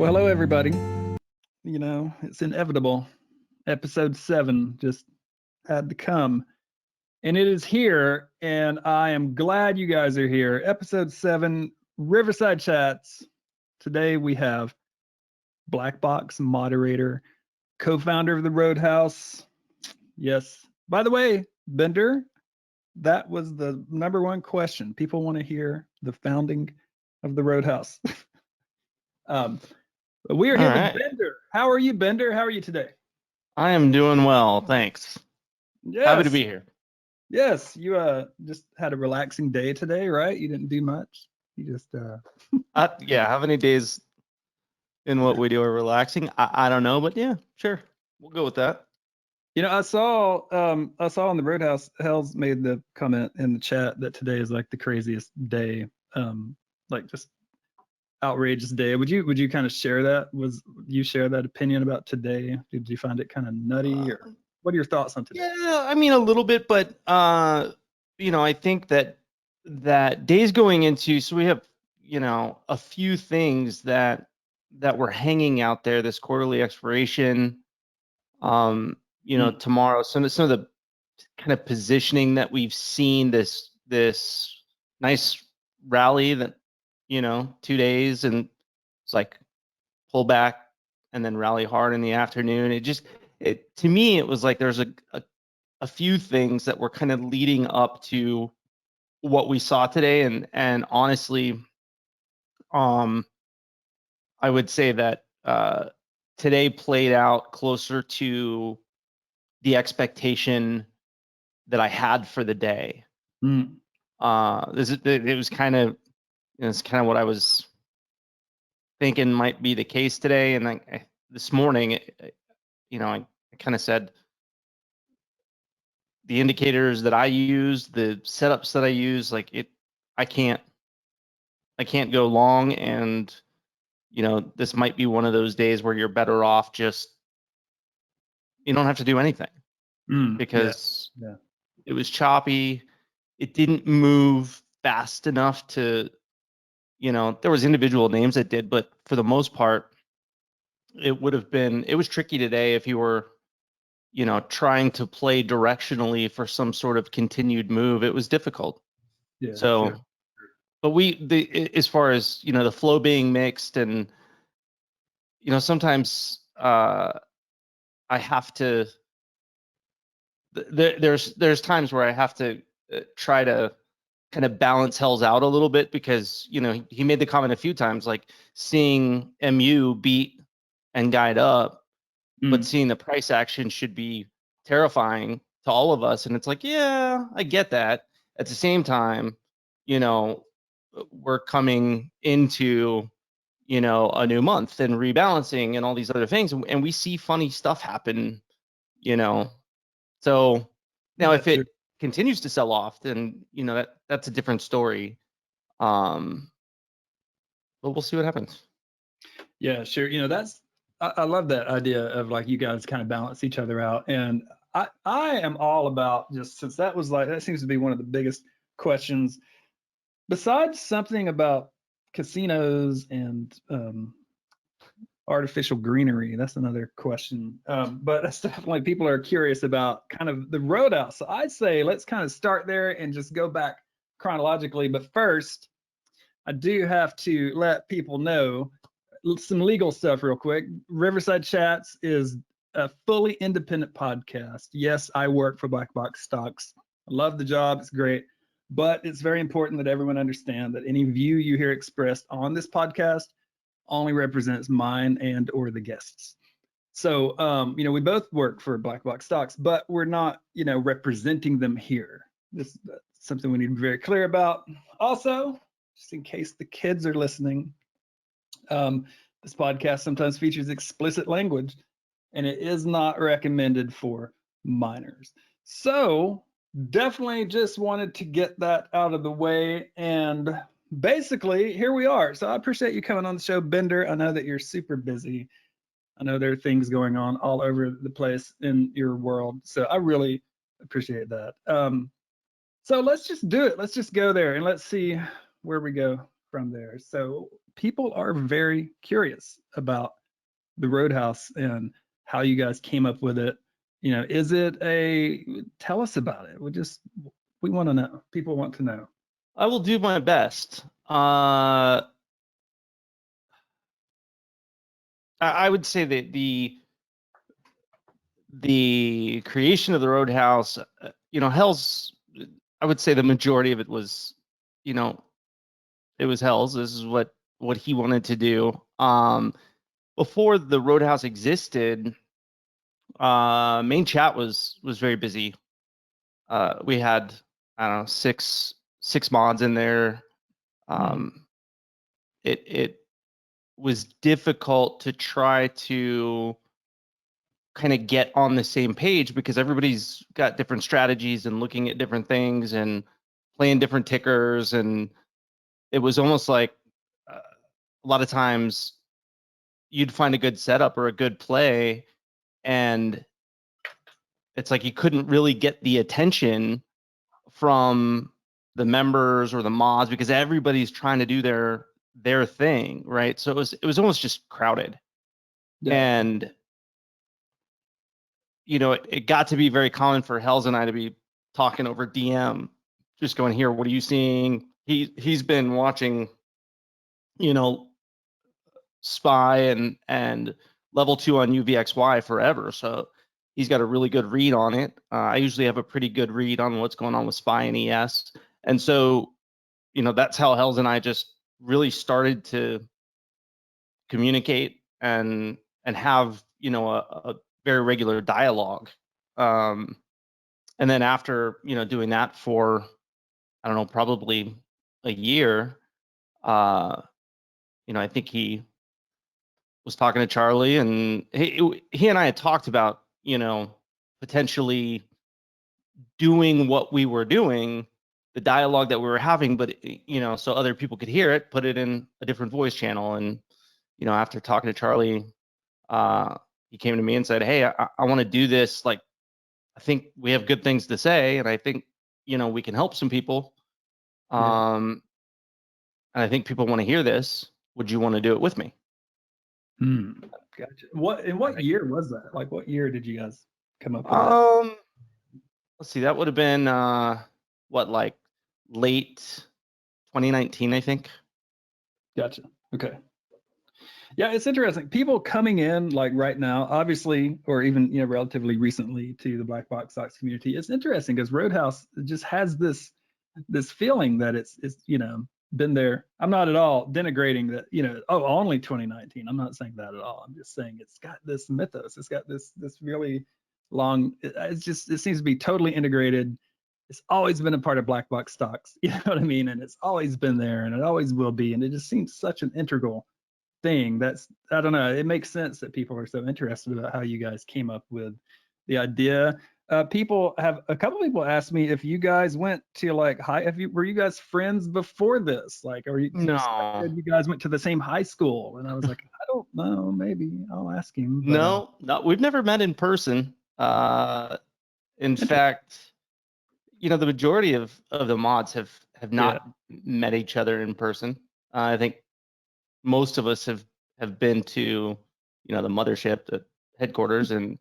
Well, hello, everybody. You know, it's inevitable. Episode 7 just had to come. And it is here, and I am glad you guys are here. Episode 7, Riverside Chats. Today we have BlackBox Moderator, co-founder of the RoadHouse. Yes. By the way, Bender, that was the number one question. People want to hear the founding of the RoadHouse. We are All here with right. Bender. How are you, Bender? How are you today? I am doing well, thanks. Happy to Yes. be here. Yes. You just had a relaxing day today, right? You didn't do much. You just Yeah, how many days in what we do are relaxing? I don't know, but yeah, sure. We'll go with that. you know, I saw on the Roadhouse, Hells made the comment in the chat that today is like the craziest day. Like just outrageous day. Would you kind of share that? Was you share that opinion about today? Did you find it kind of nutty, or what are your thoughts on today? Yeah, I mean a little bit, but I think that days going into, so we have, a few things that were hanging out there, this quarterly expiration, tomorrow, some of the kind of positioning that we've seen, this nice rally that 2 days, and it's like pull back and then rally hard in the afternoon. It to me, it was like there's a few things that were kind of leading up to what we saw today, and honestly, I would say that today played out closer to the expectation that I had for the day. Mm. It was kind of, it's kind of what I was thinking might be the case today. And then this morning, I kind of said the indicators that I use, the setups that I use, I can't go long. And, this might be one of those days where you're better off you don't have to do anything because Yeah. it was choppy. It didn't move fast enough to, there was individual names that did, but for the most part, it was tricky today if you were, trying to play directionally for some sort of continued move. It was difficult. Yeah. So, Sure. but as far as, the flow being mixed, and, sometimes I have to, there's times where I have to try to kind of balance Hells out a little bit, because he made the comment a few times, like seeing MU beat and guide up, but seeing the price action should be terrifying to all of us. And it's like, yeah, I get that. At the same time, we're coming into a new month and rebalancing and all these other things, and we see funny stuff happen. So now, if it continues to sell off, then that's a different story. But we'll see what happens. Yeah, sure. I love that idea of like you guys kind of balance each other out. And I am all about, just since that seems to be one of the biggest questions, besides something about casinos and artificial greenery. That's another question. But that's definitely, people are curious about kind of the Roadhouse. So I'd say let's kind of start there and just go back chronologically. But first, I do have to let people know some legal stuff real quick. Riverside Chats is a fully independent podcast. Yes, I work for BlackBoxStocks. I love the job. It's great. But it's very important that everyone understand that any view you hear expressed on this podcast only represents mine and or the guests. So, we both work for BlackBoxStocks, but we're not, representing them here. That's something we need to be very clear about. Also, just in case the kids are listening, this podcast sometimes features explicit language, and it is not recommended for minors. So definitely just wanted to get that out of the way. And basically, here we are. So I appreciate you coming on the show, Bender. I know that you're super busy. I know there are things going on all over the place in your world. So I really appreciate that. So let's just do it. Let's just go there and let's see where we go from there. So people are very curious about the RoadHouse and how you guys came up with it. Is it tell us about it. We want to know. People want to know. I will do my best. I would say that the creation of the RoadHouse, Hell's, I would say the majority of it was, it was Hell's. This is what he wanted to do. Before the RoadHouse existed, main chat was very busy. We had, I don't know, six mods in there. It was difficult to try to kind of get on the same page because everybody's got different strategies and looking at different things and playing different tickers, and it was almost like a lot of times you'd find a good setup or a good play, and it's like you couldn't really get the attention from the members or the mods because everybody's trying to do their thing, right? So it was almost just crowded. Yeah. And it got to be very common for Hells and I to be talking over DM, just going, here, what are you seeing? He's been watching, Spy and level 2 on UVXY forever, so he's got a really good read on it. I usually have a pretty good read on what's going on with Spy and ES, and so that's how Hells and I just really started to communicate and have a very regular dialogue. And then after doing that for, I don't know, probably a year, I think he was talking to Charlie, and he and I had talked about potentially doing what we were doing, the dialogue that we were having, but so other people could hear it, put it in a different voice channel. And after talking to Charlie, he came to me and said, hey, I want to do this. Like, I think we have good things to say, and I think we can help some people. And I think people want to hear this. Would you want to do it with me? Gotcha. What year was that? Like, what year did you guys come up with that? Let's see, that would have been like late 2019, I think. Gotcha. Okay. Yeah, it's interesting. People coming in like right now, obviously, or even relatively recently to the BlackBoxStocks community. It's interesting because RoadHouse just has this feeling that it's been there. I'm not at all denigrating that, only 2019. I'm not saying that at all. I'm just saying it's got this mythos. It's got this really long. It seems to be totally integrated. It's always been a part of BlackBoxStocks. You know what I mean? And it's always been there, and it always will be. And it just seems such an integral thing. I don't know. It makes sense that people are so interested about how you guys came up with the idea. A couple people asked me if you guys went to like were you guys friends before this? Like, No. you guys went to the same high school? And I was like, I don't know, maybe I'll ask him. But, no, we've never met in person. In fact, the majority of the mods have not met each other in person. I think most of us have been to, the mothership, the headquarters, and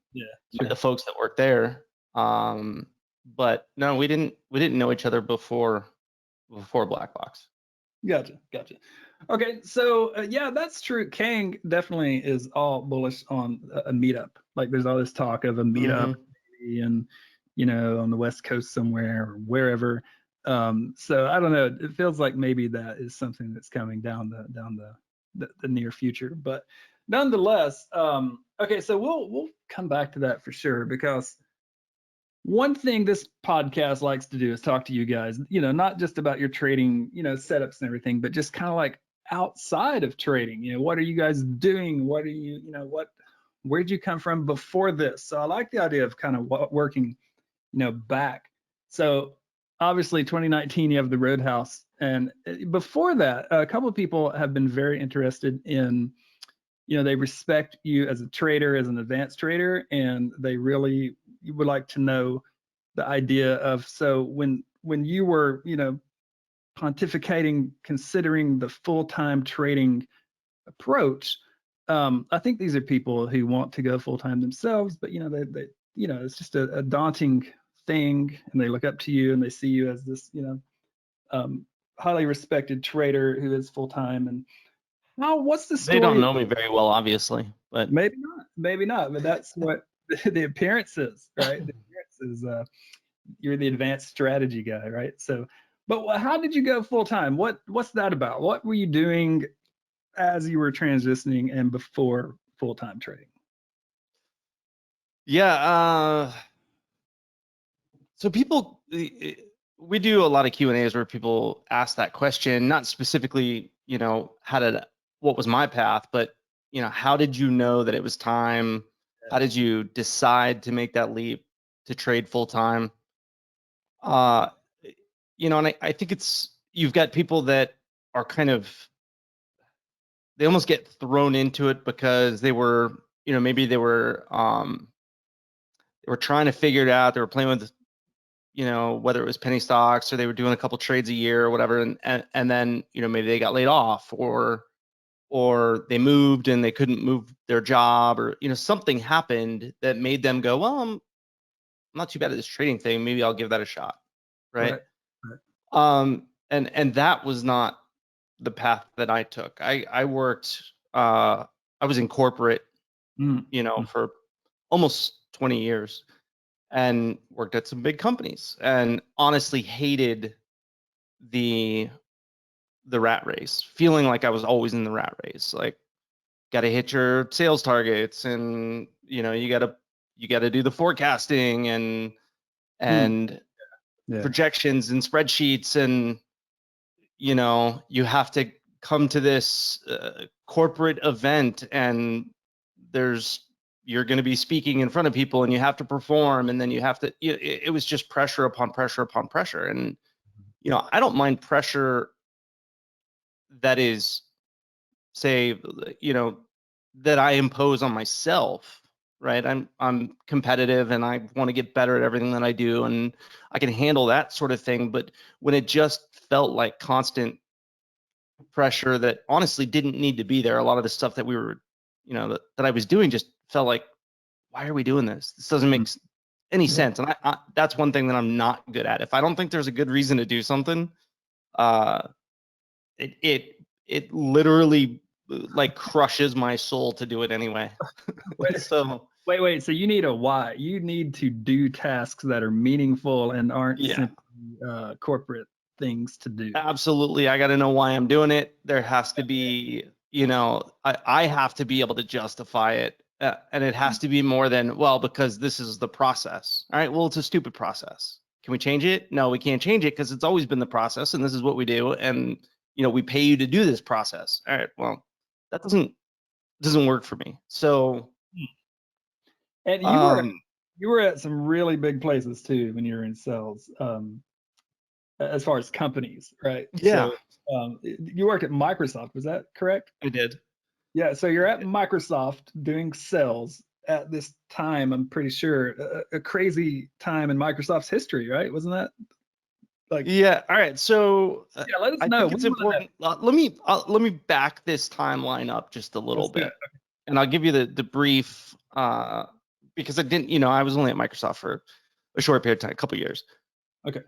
the folks that work there. But no, we didn't know each other before BlackBox. Gotcha. Okay, so that's true. Kang definitely is all bullish on a meetup. Like, there's all this talk of a meetup, and on the West Coast somewhere or wherever. So I don't know. It feels like maybe that is something that's coming down the near future. But nonetheless, okay, so we'll come back to that for sure, because one thing this podcast likes to do is talk to you guys, not just about your trading, setups and everything, but just kind of like outside of trading. What are you guys doing? What are you, where'd you come from before this? So I like the idea of kind of working, back. So obviously 2019, you have the RoadHouse. And before that, a couple of people have been very interested in, they respect you as a trader, as an advanced trader, and they really would like to know the idea of, so when you were, pontificating, considering the full-time trading approach. I think these are people who want to go full-time themselves, but they it's just a daunting thing, and they look up to you and they see you as this, highly respected trader who is full-time. And what's the They don't story? know me very well, obviously, but Maybe not, but that's what the appearance is, right? The appearance is you're the advanced strategy guy, right? So, but how did you go full-time? What's that about? What were you doing as you were transitioning and before full-time trading? yeah. So people, we do a lot of Q&As where people ask that question, not specifically, what was my path, but, how did you know that it was time? How did you decide to make that leap to trade full time? And I think you've got people that are they almost get thrown into it because maybe they were trying to figure it out. They were playing with, whether it was penny stocks or they were doing a couple trades a year or whatever. And then, maybe they got laid off or they moved and they couldn't move their job, or, something happened that made them go, well, I'm not too bad at this trading thing. Maybe I'll give that a shot. Right. And that was not the path that I took. I worked, I was in corporate, for almost 20 years and worked at some big companies and honestly hated the rat race, feeling like I was always in the rat race. Like, got to hit your sales targets, and you got to do the forecasting and projections and spreadsheets, and you have to come to this corporate event, and you're going to be speaking in front of people, and you have to perform, and then you have to. It was just pressure upon pressure upon pressure, and I don't mind pressure that is, say, that I impose on myself, right? I'm competitive and I want to get better at everything that I do, and I can handle that sort of thing. But when it just felt like constant pressure that honestly didn't need to be there, a lot of the stuff that we were, that I was doing just felt like, why are we doing this? This doesn't make any sense. And I that's one thing that I'm not good at. If I don't think there's a good reason to do something, it literally like crushes my soul to do it anyway. So wait. So you need a why. You need to do tasks that are meaningful and aren't simply corporate things to do. Absolutely. I got to know why I'm doing it. There has to be, I have to be able to justify it. And it has to be more than, well, because this is the process. All right. Well, it's a stupid process. Can we change it? No, we can't change it because it's always been the process, and this is what we do. And, we pay you to do this process. All right. Well, that doesn't work for me. So, and you were at some really big places too when you were in sales, as far as companies, right? Yeah. So, you worked at Microsoft, was that correct? I did. Yeah. So you're at Microsoft doing sales at this time. I'm pretty sure a crazy time in Microsoft's history, right? Wasn't that like? Yeah. All right. So let us know. I think it's important. Let me back this timeline up just a little bit, and I'll give you the brief, because I didn't, I was only at Microsoft for a short period of time, a couple of years. Okay.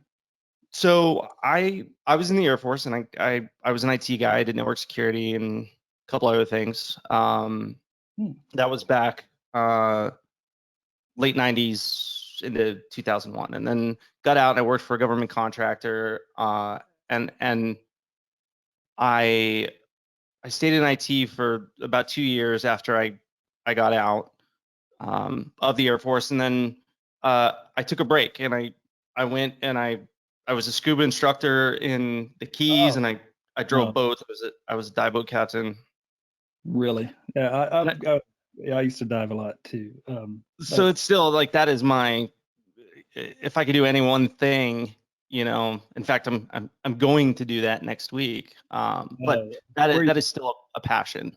So I was in the Air Force, and I was an IT guy. I did network security and a couple other things. That was back late 90s into 2001, and then got out and I worked for a government contractor, and I stayed in IT for about 2 years after I got out of the Air Force, and then I took a break, and I went and I was a scuba instructor in the Keys, and I drove boats. I was a dive boat captain. Really? Yeah, I used to dive a lot too. So it's still like, that is my, if I could do any one thing, in fact, I'm going to do that next week. But that is still a passion.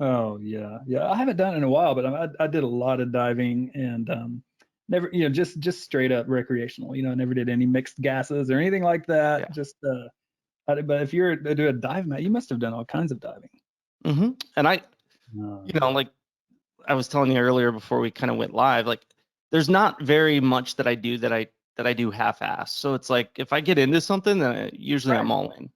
Oh yeah. I haven't done it in a while, but I did a lot of diving, and never, just straight up recreational. Never did any mixed gases or anything like that. Yeah. Just But if you're to do a dive mat, you must have done all kinds of diving. And I, Oh, like I was telling you earlier before we kind of went live, like there's not very much that I do that I do half-ass. So it's like if I get into something, then usually right. I'm all in.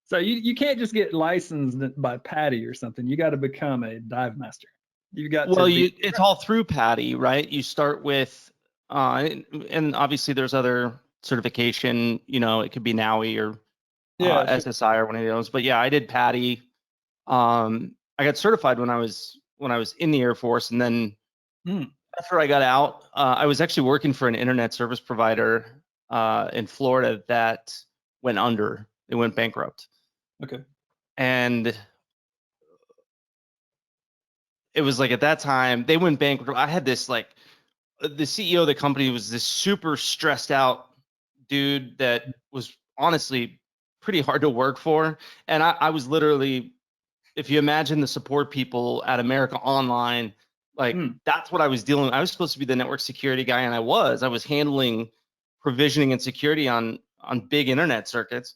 So you can't just get licensed by Patty or something. You got to become a dive master. You've got to Well, be. it's all through Patty, right? You start with, and obviously there's other certification. It could be NAUI or Yeah, sure. SSI or one of those. But yeah, I did Patty. I got certified when I was in the Air Force, and then after I got out, I was actually working for an internet service provider in Florida that went under. They went bankrupt, Okay. and it was like at that time they went bankrupt. I had this like the CEO of the company was this super stressed out dude that was honestly pretty hard to work for, and I was literally, if you imagine the support people at America Online, like that's what I was dealing with. I was supposed to be the network security guy, and I was handling provisioning and security on big internet circuits,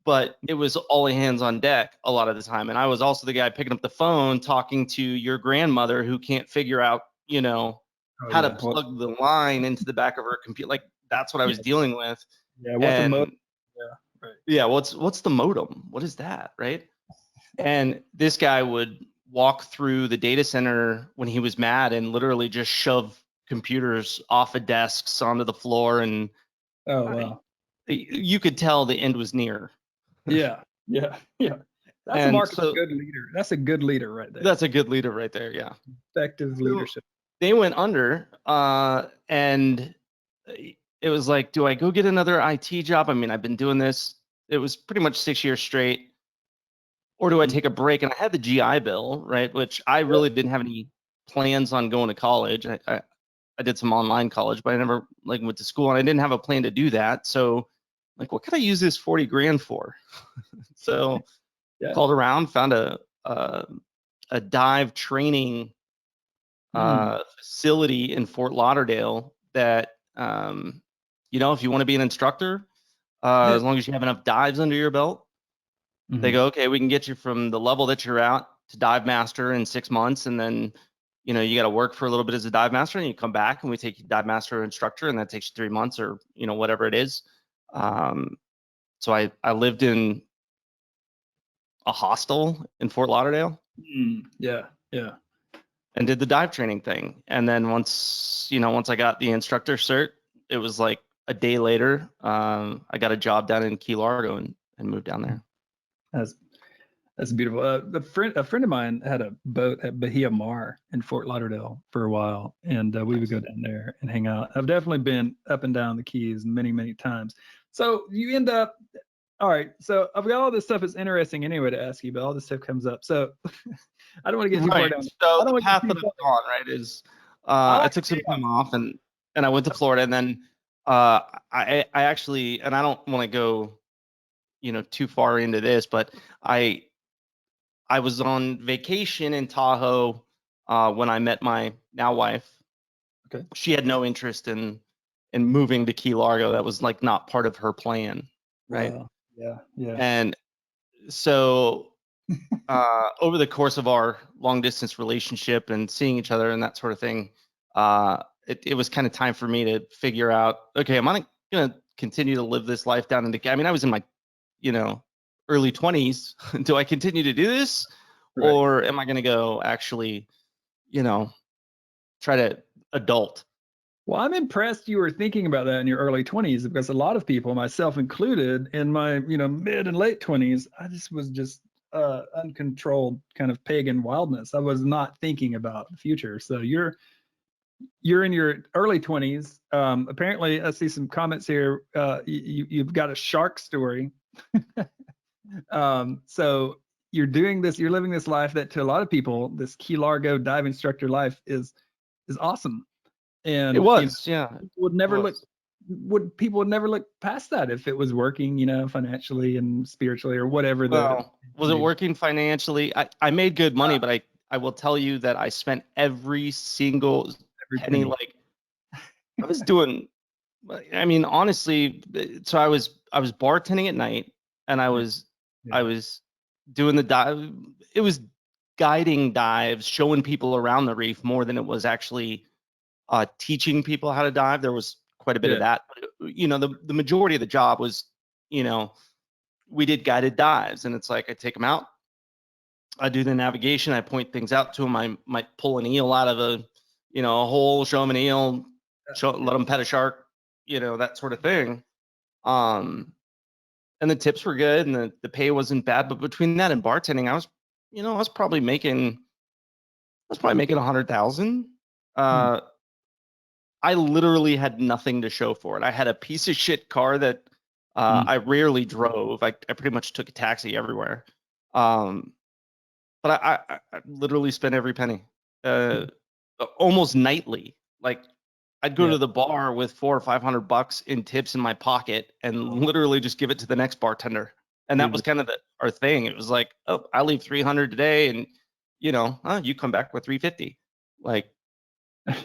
but it was all hands on deck a lot of the time. And I was also the guy picking up the phone, talking to your grandmother who can't figure out, Oh how to yeah. Well, plug the line into the back of her computer. Like that's what I was yeah. dealing with. Yeah. What's a And mode? Yeah. Right. yeah, what's the modem? What is that, right? And this guy would walk through the data center when he was mad and literally just shove computers off of desks onto the floor. And Oh wow. you could tell the end was near. Yeah. Yeah. Yeah. That's a And mark of a so good leader. That's a good leader right there. that's a good leader right there. Yeah. Effective So leadership. they went under, and it was like, do I go get another IT job? I mean, I've been doing this. It was pretty much 6 years straight. Or do I take a break? And I had the GI Bill, right? Which I really didn't have any plans on going to college. I did some online college, but I never like went to school, and I didn't have a plan to do that. So, like, what could I use this 40 grand for? So, Yeah. called around, found a dive training facility in Fort Lauderdale that, if you want to be an instructor, Yeah. as long as you have enough dives under your belt, they go, okay, we can get you from the level that you're at to dive master in 6 months. And then, you got to work for a little bit as a dive master, and you come back and we take you dive master instructor, and that takes you 3 months or, whatever it is. So I lived in a hostel in Fort Lauderdale Yeah. Yeah. and did the dive training thing. And then once I got the instructor cert, it was like a day later, I got a job down in Key Largo and moved down there. That's That's beautiful. A friend of mine had a boat at Bahia Mar in Fort Lauderdale for a while, and we would go down there and hang out. I've definitely been up and down the Keys many, many times. So you end up, all right. So I've got all this stuff. It's interesting anyway to ask you, but all this stuff comes up. So I don't want to get too far Right. down. So I don't the want to get path too that far. I've gone, right, is I I like took some chaos. time off and I went to Florida, and then I actually, and I don't want to go too far into this, but I was on vacation in Tahoe when I met my now wife. Okay. She had no interest in moving to Key Largo. That was like not part of her plan, right? Wow. Yeah. Yeah. And so over the course of our long distance relationship and seeing each other and that sort of thing, it was kind of time for me to figure out, okay, am I going to continue to live this life down in the, I mean, I was in my, early 20s. Do I continue to do this? Right. Or am I going to go actually, try to adult? Well, I'm impressed you were thinking about that in your early 20s because a lot of people, myself included, in my mid and late 20s, I just was uncontrolled kind of pagan wildness. I was not thinking about the future. So you're in your early 20s. Apparently, I see some comments here. You've got a shark story. So you're doing this. You're living this life that to a lot of people, this Key Largo dive instructor life is awesome. It And was, yeah, would it never look was. people would never look past that if it was working, financially and spiritually or whatever the Well, was it may be. working financially? I made good money, Ah, but I will tell you that I spent every single every penny. penny. Like I was doing, I mean, honestly, so I was bartending at night. and I was doing the dive. It was guiding dives, showing people around the reef more than it was actually teaching people how to dive. There was quite a bit of that. But, you know, the majority of the job was, you know, we did guided dives, and it's like I take them out, I do the navigation, I point things out to them. I might pull an eel out of a hole, show them an eel, let them pet a shark, that sort of thing. And the tips were good, and the pay wasn't bad. But between that and bartending, I was probably making 100,000. I literally had nothing to show for it. I had a piece of shit car that I rarely drove. I pretty much took a taxi everywhere. But I literally spent every penny, almost nightly. Like, I'd go to the bar with $400 or $500 in tips in my pocket and literally just give it to the next bartender. And that was kind of our thing. It was like, oh, I leave 300 today, and you come back with 350. Like,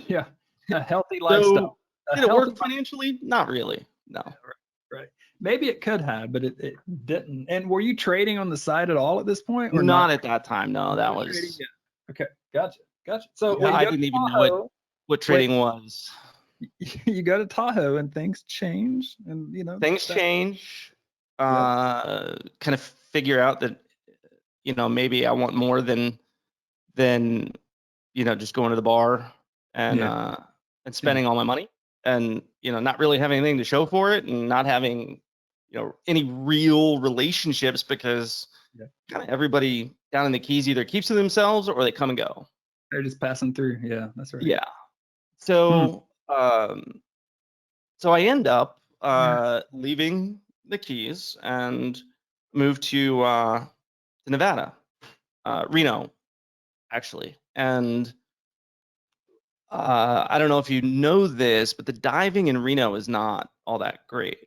yeah, a healthy lifestyle. Did it work financially? Not really. No. Right. Maybe it could have, but it didn't. And were you trading on the side at all at this point? Or not at that time. No, that was. Trading? Yeah. Okay. Gotcha. So I didn't even know what trading was. You go to Tahoe and things change, and things change. Kind of figure out that maybe I want more than just going to the bar and spending all my money, and not really having anything to show for it, and not having any real relationships, because kind of everybody down in the Keys either keeps to themselves or they come and go. They're just passing through. Yeah, that's right. Yeah. So so I end up leaving the Keys and moved to Nevada, Reno, actually. And I don't know if you know this, but the diving in Reno is not all that great.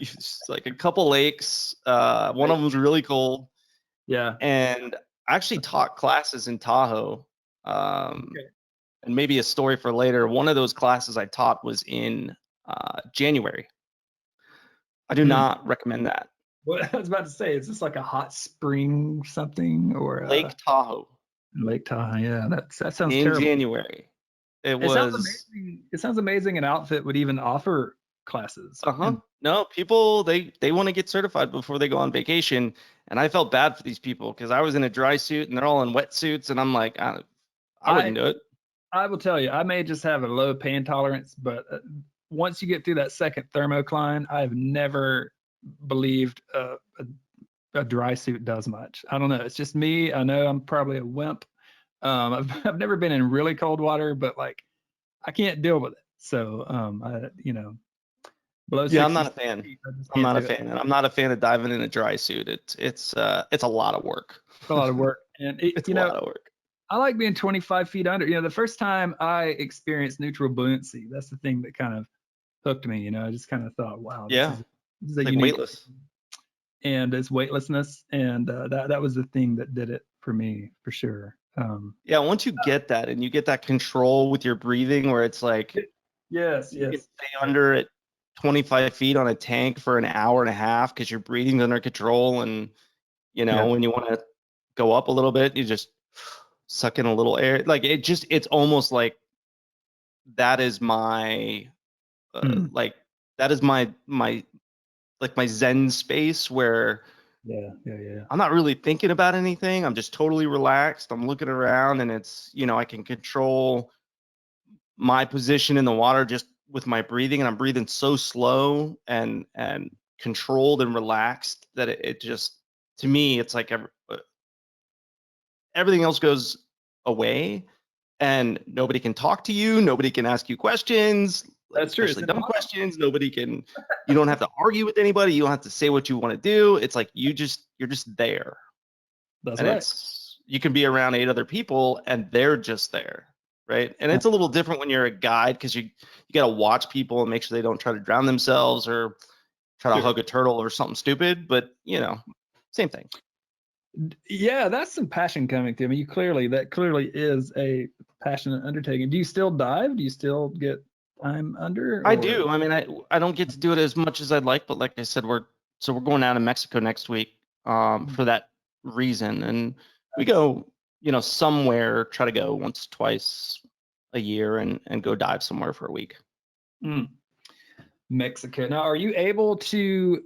It's like a couple lakes. One of them's really cold. Yeah. And I actually taught classes in Tahoe. And maybe a story for later. One of those classes I taught was in January. I do not recommend that. What I was about to say, is this like a hot spring something, or Lake Tahoe? Lake Tahoe, yeah. That sounds in terrible. January. It sounds amazing. It sounds amazing an outfit would even offer classes. No, people they want to get certified before they go on vacation, and I felt bad for these people because I was in a dry suit and they're all in wetsuits, and I'm like, I wouldn't do it. I will tell you, I may just have a low pain tolerance, but once you get through that second thermocline, I've never believed a dry suit does much. I don't know. It's just me. I know I'm probably a wimp. I've never been in really cold water, but like I can't deal with it. So below 60, I'm not a fan. I'm not a fan, and I'm not a fan of diving in a dry suit. It's a lot of work. It's a lot of work, and it's a lot of work. I like being 25 feet under. The first time I experienced neutral buoyancy, that's the thing that kind of hooked me. I just kind of thought, wow, this is a like unique, weightless. And it's weightlessness, and that was the thing that did it for me, for sure. Once you get that, and you get that control with your breathing, where it's like, you can stay under at 25 feet on a tank for an hour and a half because your breathing's under control, and when you want to go up a little bit, you just suck in a little air. Like it's almost like that is my that is my like my Zen space, where I'm not really thinking about anything. I'm just totally relaxed. I'm looking around, and it's I can control my position in the water just with my breathing, and I'm breathing so slow and controlled and relaxed that it just, to me, it's like everything else goes away, and nobody can talk to you. Nobody can ask you questions. That's true. Especially dumb questions. Nobody can. You don't have to argue with anybody. You don't have to say what you want to do. It's like you're just there. That's and right. You can be around 8 other people, and they're just there, right? And it's a little different when you're a guide, because you got to watch people and make sure they don't try to drown themselves or try to hug a turtle or something stupid. But same thing. Yeah, that's some passion coming through. I mean, that clearly is a passionate undertaking. Do you still dive? Do you still get time under? I do. I mean, I don't get to do it as much as I'd like, but like I said, we're so we're going out to Mexico next week for that reason, and we go, somewhere, try to go once, twice a year, and go dive somewhere for a week. Mexico. Now, are you able to,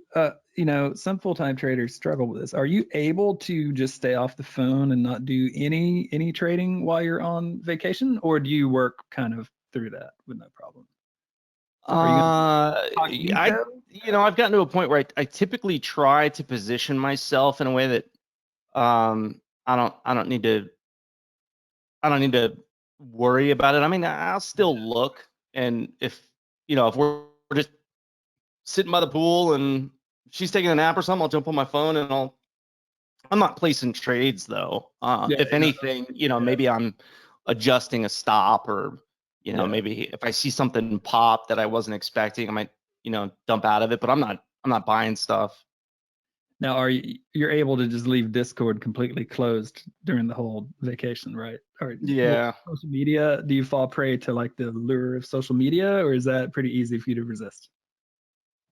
some full-time traders struggle with this. Are you able to just stay off the phone and not do any trading while you're on vacation, or do you work kind of through that with no problem? I've gotten to a point where I typically try to position myself in a way that I don't need to worry about it. I mean, I'll still look, and if we're just sitting by the pool and she's taking a nap or something, I'll jump on my phone and I'm not placing trades though. If anything, maybe I'm adjusting a stop, or maybe if I see something pop that I wasn't expecting, I might dump out of it, but I'm not buying stuff. Now, you're able to just leave Discord completely closed during the whole vacation, right? Or yeah. Social media, do you fall prey to like the lure of social media, or is that pretty easy for you to resist?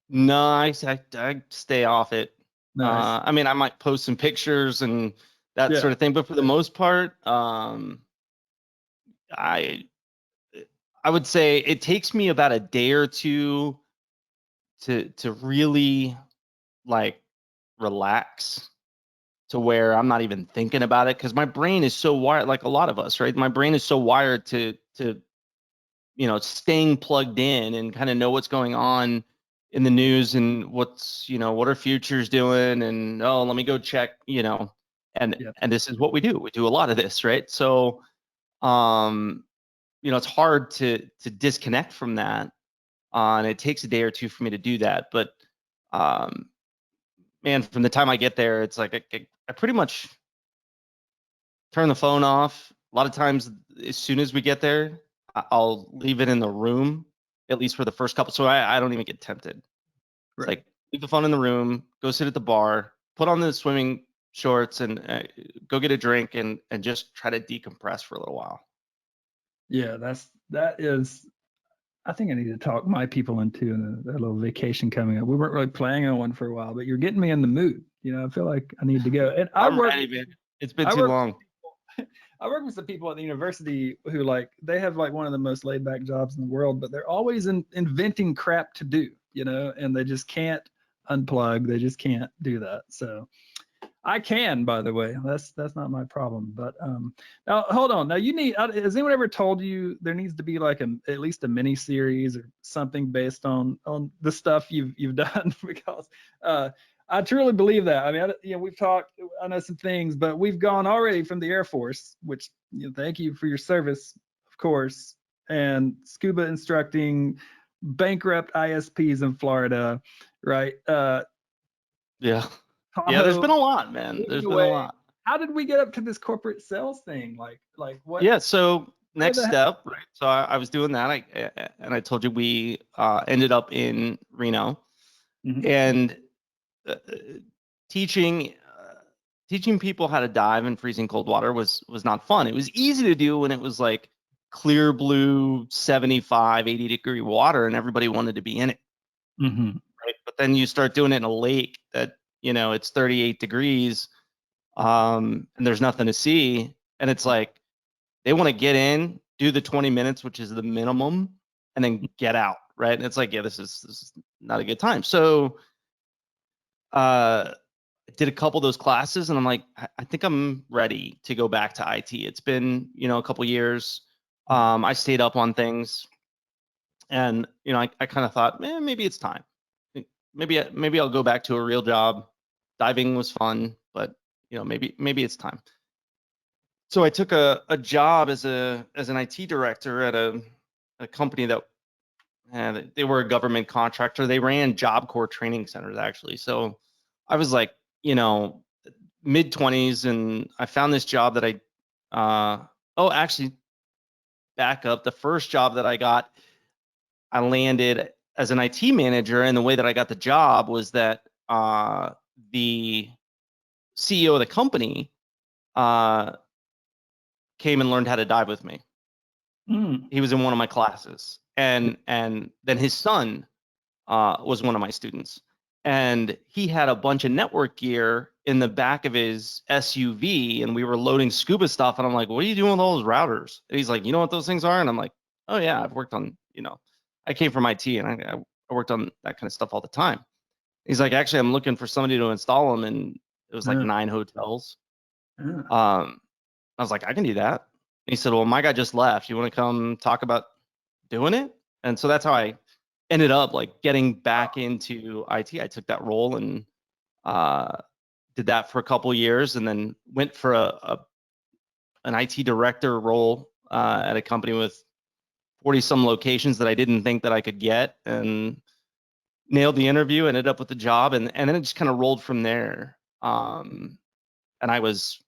No, I stay off it. Nice. I mean, I might post some pictures and that sort of thing, but for the most part, I would say it takes me about a day or two to really like relax, to where I'm not even thinking about it, because my brain is so wired, like a lot of us, right? My brain is so wired to staying plugged in and kind of know what's going on in the news and what are futures doing, and let me go check, and this is what we do. We do a lot of this, right? So it's hard to disconnect from that, and it takes a day or two for me to do that. But man, from the time I get there, it's like I pretty much turn the phone off. A lot of times, as soon as we get there, I'll leave it in the room, at least for the first couple. So I don't even get tempted. It's like, leave the phone in the room, go sit at the bar, put on the swimming shorts, and go get a drink, and just try to decompress for a little while. Yeah, that is. I think I need to talk my people into a little vacation coming up. We weren't really planning on one for a while, but you're getting me in the mood. I feel like I need to go. And I'm ready, man. It's been too long. I work with some people at the university who they have like one of the most laid back jobs in the world, but they're always inventing crap to do, and they just can't unplug. They just can't do that. So I can, by the way, that's not my problem. But now hold on. Now has anyone ever told you there needs to be like at least a mini series or something based on the stuff you've done? Because I truly believe that. I mean, we've talked, I know some things, but we've gone already from the Air Force, which, thank you for your service, of course, and scuba instructing, bankrupt ISPs in Florida, right? Yeah. Tahoe, Yeah, there's been a lot, man. There's been a lot. How did we get up to this corporate sales thing? Like what? Yeah, so next step, right? So I was doing that, and I told you we ended up in Reno, and teaching people how to dive in freezing cold water was not fun. It was easy to do when it was like clear blue 75, 80-degree water and everybody wanted to be in it. Right? But then you start doing it in a lake that, it's 38 degrees, and there's nothing to see, and it's like they want to get in, do the 20 minutes, which is the minimum, and then get out, right? And it's like, yeah, this is not a good time. So did a couple of those classes, and I'm like, I think I'm ready to go back to IT. It's been, a couple years. I stayed up on things, and I kind of thought, man, maybe it's time. Maybe I'll go back to a real job. Diving was fun, but maybe it's time. So I took a job as an IT director at a company that they were a government contractor. They ran Job Corps training centers, actually. So I was like, mid-20s, and I found this job that actually, back up. The first job that I got, I landed as an IT manager, and the way that I got the job was that the CEO of the company came and learned how to dive with me. He was in one of my classes, and then his son was one of my students. and he had a bunch of network gear in the back of his SUV, and we were loading scuba stuff. And I'm like, what are you doing with all those routers? And he's like, you know what those things are? And I'm like, oh yeah, I've worked on, I came from IT, and I worked on that kind of stuff all the time. He's like, actually, I'm looking for somebody to install them, and it was like Uh, 9 hotels. uh, I was like, I can do that. And he said, well, my guy just left. You want to come talk about doing it? And so that's how I ended up like getting back into IT. I took that role and uh, did that for a couple years, and then went for an IT director role at a company with 40 some locations that I didn't think that I could get, and nailed the interview, ended up with the job, and then it just kind of rolled from there. And I was,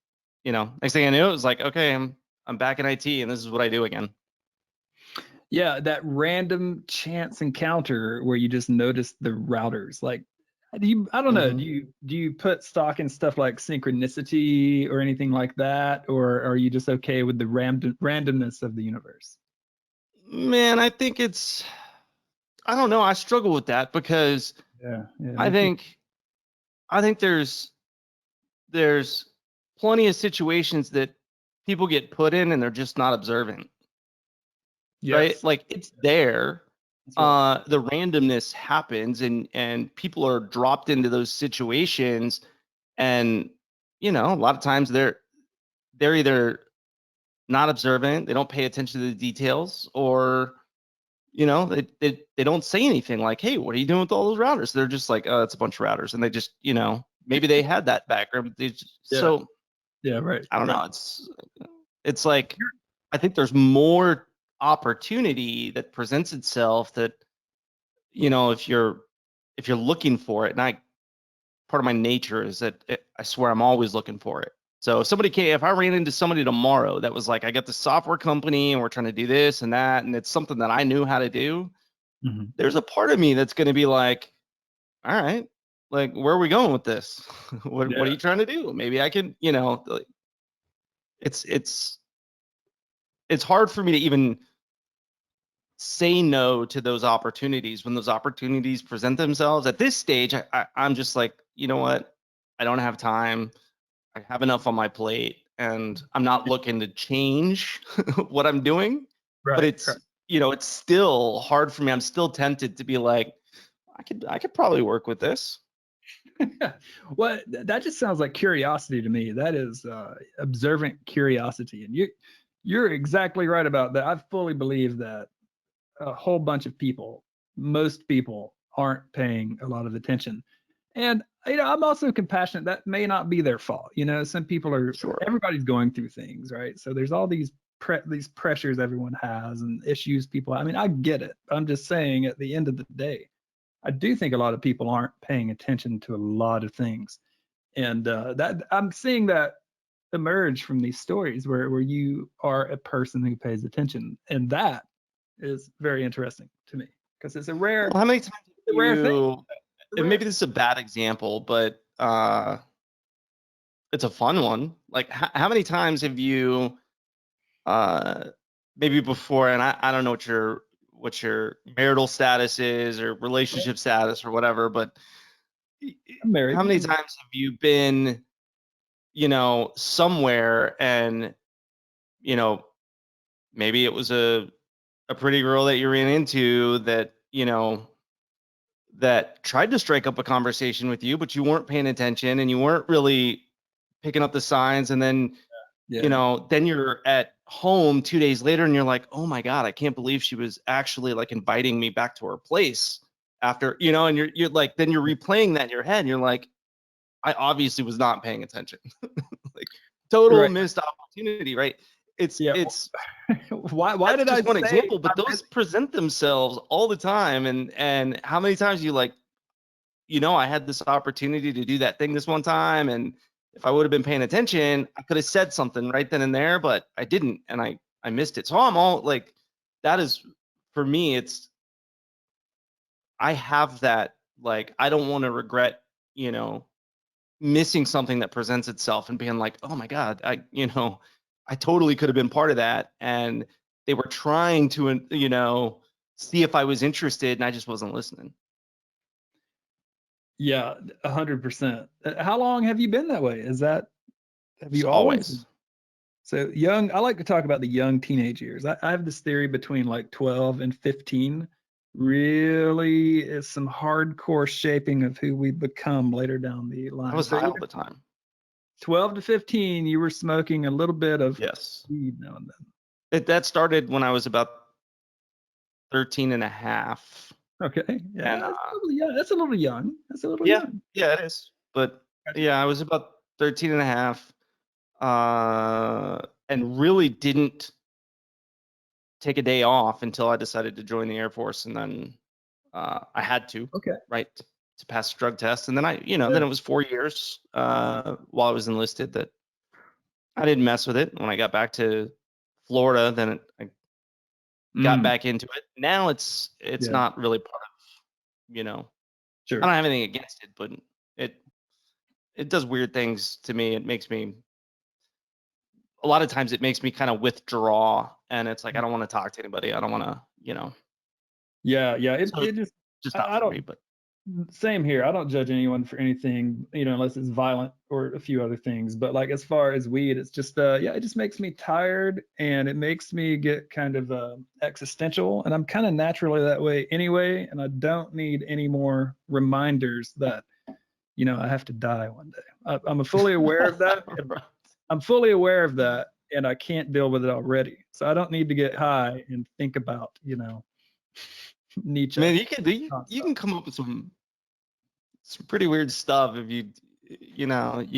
next thing I knew, it was like, okay, I'm back in IT, and this is what I do again. yeah, that random chance encounter where you just notice the routers. Like, I don't know, Mm-hmm. do you put stock in stuff like synchronicity or anything like that, or are you just okay with the randomness of the universe? Man, I don't know. I struggle with that because Yeah, yeah, I me too. think there's plenty of situations that people get put in and they're just not observant, right? Yes, Like it's there. that's right. The randomness happens, and people are dropped into those situations, and a lot of times they're either not observant, they don't pay attention to the details, or they don't say anything like, hey, what are you doing with all those routers? They're just like, oh, it's a bunch of routers, and they just maybe they had that background. Yeah, So yeah, right, I don't right. know. It's like I think there's more opportunity that presents itself that if you're looking for it, and part of my nature is that I swear I'm always looking for it. So if I ran into somebody tomorrow that was like, I got the software company and we're trying to do this and that, and it's something that I knew how to do, Mhm. there's a part of me that's going to be like, all right, like, where are we going with this? What are Yeah, you trying to do? Maybe I can, like, it's it's it's hard for me to even say no to those opportunities when those opportunities present themselves. At this stage, I'm just like, you know what? I don't have time. I have enough on my plate, and I'm not looking to change what I'm doing. But right, right. it's still hard for me. I'm still tempted to be like, I could probably work with this. Well, that just sounds like curiosity to me. That is observant curiosity, and you're exactly right about that. I fully believe that a whole bunch of people, most people, aren't paying a lot of attention. And I'm also compassionate. That may not be their fault. Some people Sure. everybody's going through things, right? So there's all these pressures everyone has and issues people. I mean, I get it. I'm just saying, at the end of the day, I do think a lot of people aren't paying attention to a lot of things, and that I'm seeing that emerge from these stories where you are a person who pays attention, and that is very interesting to me because it's a Well, how many times have rare thing. you? A And rare maybe thing. this is a bad example, but it's a fun one. Like, how many times have you, uh, maybe before, and I don't know what your marital status is or relationship status or whatever, but I'm married. how many times have you been, somewhere, and you know maybe it was a pretty girl that you ran into that tried to strike up a conversation with you, but you weren't paying attention and you weren't really picking up the signs. And then, Yeah. then you're at home 2 days later and you're like, oh my God, I can't believe she was actually like inviting me back to her place after, and you're like, then you're replaying that in your head and you're like, I obviously was not paying attention. Like, total Right. missed opportunity, right? It's, Yeah. it's, Why that's did I just one say example, but I'm those busy? present themselves all the time. And how many times you like, I had this opportunity to do that thing this one time, and if I would have been paying attention, I could have said something right then and there, but I didn't, and I missed it. So I'm all like, that is, for me, I have that, like, I don't want to regret, you know, missing something that presents itself and being like, oh my God, I totally could have been part of that, and they were trying to, see if I was interested, and I just wasn't listening. Yeah, 100%. How long have you been that way? Have Just you always? always. So young, I like to talk about the young teenage years. I have this theory between like 12 and 15 really is some hardcore shaping of who we become later down the I line. was So high all even the time. 12 to 15, you were smoking a little bit of Yes. weed now and That started when I was about 13 and a half. then. Okay. Yeah, And that's a little young. That's a little yeah, young. yeah, it is. But yeah, I was about 13 and a half, and really didn't take a day off until I decided to join the Air Force. And then I had to, Okay. right, to pass the drug test. And then Yeah. then it was 4 years while I was enlisted that I didn't mess with it. When I got back to Florida, then I got Mm, back into it. Now it's yeah, not really part of, I sure. don't have anything against it, but it it does weird things to me. It makes me a lot of times it makes me kind of withdraw, and it's like I don't want to talk to anybody. I don't want to, Yeah, yeah. so It just just not I for don't me. But same here. I don't judge anyone for anything, unless it's violent or a few other things. But like as far as weed, it's just yeah, it just makes me tired and it makes me get kind of existential. And I'm kind of naturally that way anyway. And I don't need any more reminders that, I have to die one day. I'm fully aware of that. And I'm fully aware of that and I can't deal with it already. So I don't need to get high and think about, Nietzsche man, you nonstop. can come up with some pretty weird stuff if you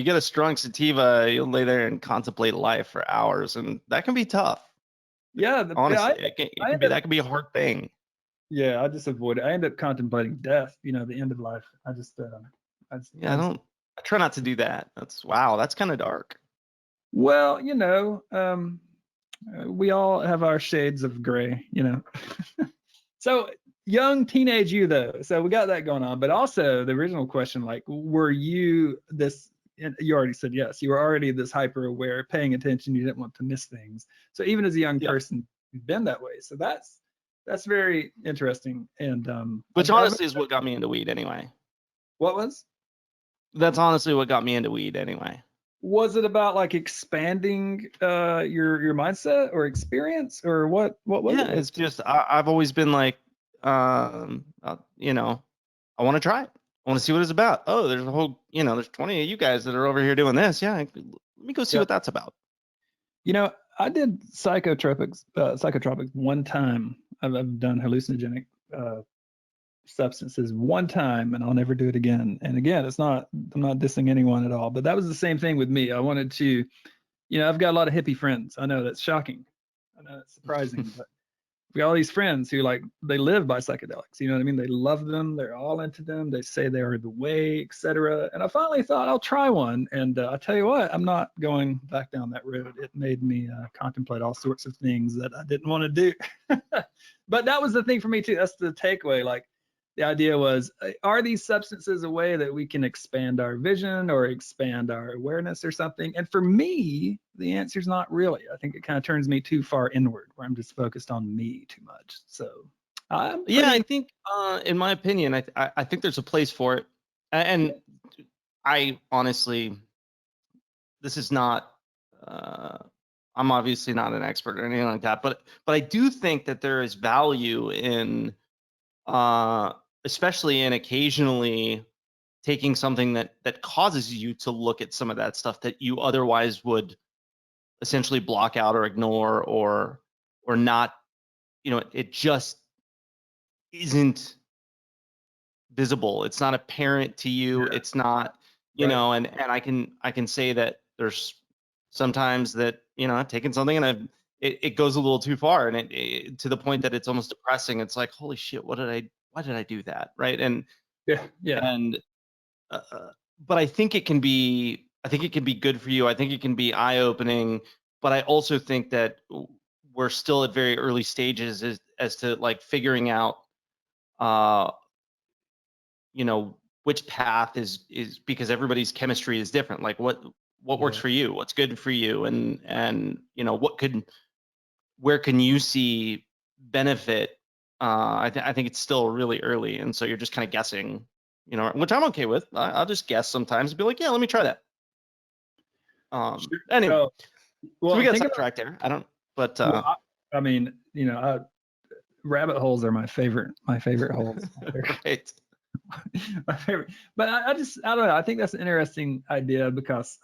get a strong sativa, you'll lay there and contemplate life for hours, and that can be tough. Yeah, yeah, Honestly, it I can end be up that can be a hard thing. yeah, I just avoid it. I end up contemplating death, the end of life. Yeah, I just I try not to do that. That's kind of dark. well, we all have our shades of gray. So young teenage you though. So we got that going on, but also the original question, like, were you this? And you already said yes. You were already this hyper aware, paying attention. You didn't want to miss things. So even as a young Yeah. person, you've been that way. So that's very interesting. And Which honestly is what got me into weed anyway. what was? That's honestly what got me into weed anyway. Was it about like expanding your mindset or experience or what was Yeah, it it's based just I've always been like, I want to try it. I want to see what it's about. Oh, there's a whole, there's 20 of you guys that are over here doing this. Yeah, let me go see on? what that's about. I did psychotropics one time. I've done hallucinogenic uh, substances one time, and I'll never do it again. And again, I'm not dissing anyone at all, but that was the same thing with me. I wanted to, I've got a lot of hippie friends. I know that's shocking. I know it's surprising, but we got all these friends who like they live by psychedelics. You know what I mean? They love them. They're all into them. They say they are the way, etc. And I finally thought I'll try one. And I tell you what, I'm not going back down that road. It made me contemplate all sorts of things that I didn't want to do. But that was the thing for me too. That's the takeaway. Like the idea was, are these substances a way that we can expand our vision or expand our awareness or something? And for me, the answer is not really. I think it kind of turns me too far inward where I'm just focused on me too much. So I'm Yeah, I pretty, think, in my opinion, I think there's a place for it, and I honestly, this is not. Uh, I'm obviously not an expert or anything like that, but I do think that there is value in, uh, especially in occasionally taking something that causes you to look at some of that stuff that you otherwise would essentially block out or ignore or not. It just isn't visible. It's not apparent to you. yeah, It's not, right. and I can say that there's sometimes that, I've taken something and it goes a little too far, and it to the point that it's almost depressing. It's like, holy shit, why did I do that? Right. Yeah, yeah, And but I think it can be good for you. I think it can be eye opening, but I also think that we're still at very early stages as to like figuring out, uh, which path is because everybody's chemistry is different. Like what works yeah. for you, what's good for you, and where can you see benefit? I think it's still really early, and so you're just kind of guessing. you know, which I'm okay with. I'll just guess sometimes and be like, yeah, let me try that. Sure. Anyway, So, so well, we got think about, sidetracked there. I don't, but well, I mean, you know, rabbit holes are my favorite holes. right. My favorite. But I don't know. I think that's an interesting idea because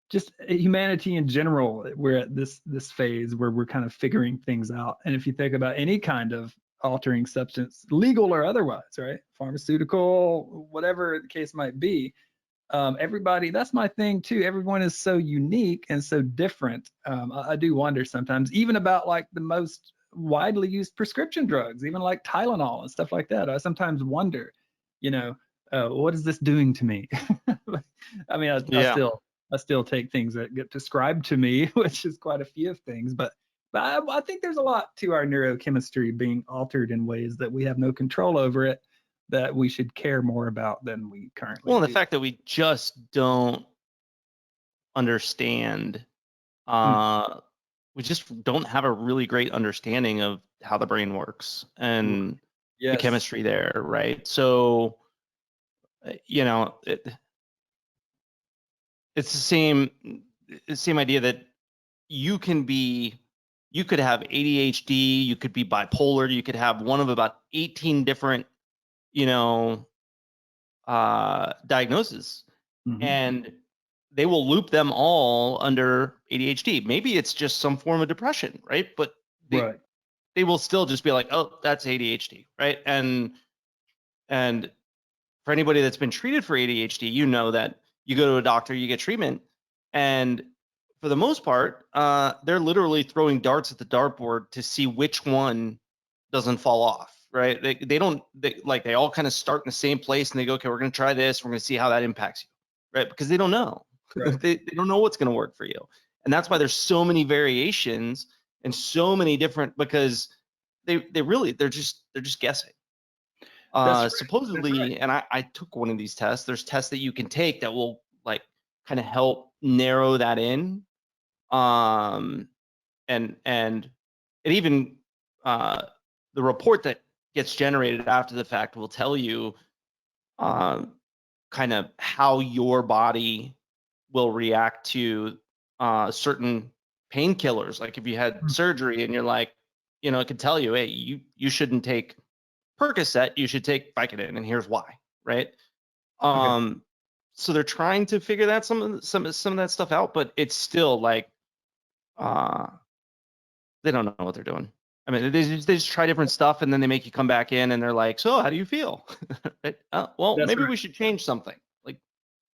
just humanity in general, we're at this phase where we're kind of figuring things out. And if you think about any kind of altering substance, legal or otherwise, right? Pharmaceutical, whatever the case might be, everybody, that's my thing too. Everyone is so unique and so different. I do wonder sometimes, even about like the most widely used prescription drugs, even like Tylenol and stuff like that. I sometimes wonder, you know, what is this doing to me? I mean, Yeah. I still take things that get prescribed to me, which is quite a few of things, but I think there's a lot to our neurochemistry being altered in ways that we have no control over it, that we should care more about than we currently Well, the do. fact that we just don't understand, Mm, we just don't have a really great understanding of how the brain works and the yes, chemistry there, right? So, you know, it's the same idea that you can be, you could have ADHD, you could be bipolar, you could have one of about 18 different, you know, diagnoses, hmm, and they will loop them all under ADHD. Maybe it's just some form of depression, right? But they right. they will still just be like, oh, that's ADHD, right? And for anybody that's been treated for ADHD, you know that you go to a doctor, you get treatment, and for the most part, they're literally throwing darts at the dartboard to see which one doesn't fall off, right? They don't, they all kind of start in the same place and they go, okay, we're going to try this, we're going to see how that impacts you, right? Because they don't know. Right. They don't know what's going to work for you. And that's why there's so many variations and so many different, because they're just guessing. That's right. That's right. Supposedly, and I took one of these tests. There's tests that you can take that will like kind of help narrow that in. Um, and it even the report that gets generated after the fact will tell you kind of how your body will react to certain painkillers. Like if you had Mm, surgery and you're like, you know, it could tell you, hey, you shouldn't take Percocet, you should take Vicodin, and here's why, right? okay. Um, so they're trying to figure that some of that stuff out, but it's still like uh, they don't know what they're doing. I mean, they just try different stuff, and then they make you come back in, and they're like, "So, how do you feel?" Right? Well, That's maybe right. we should change something. Like,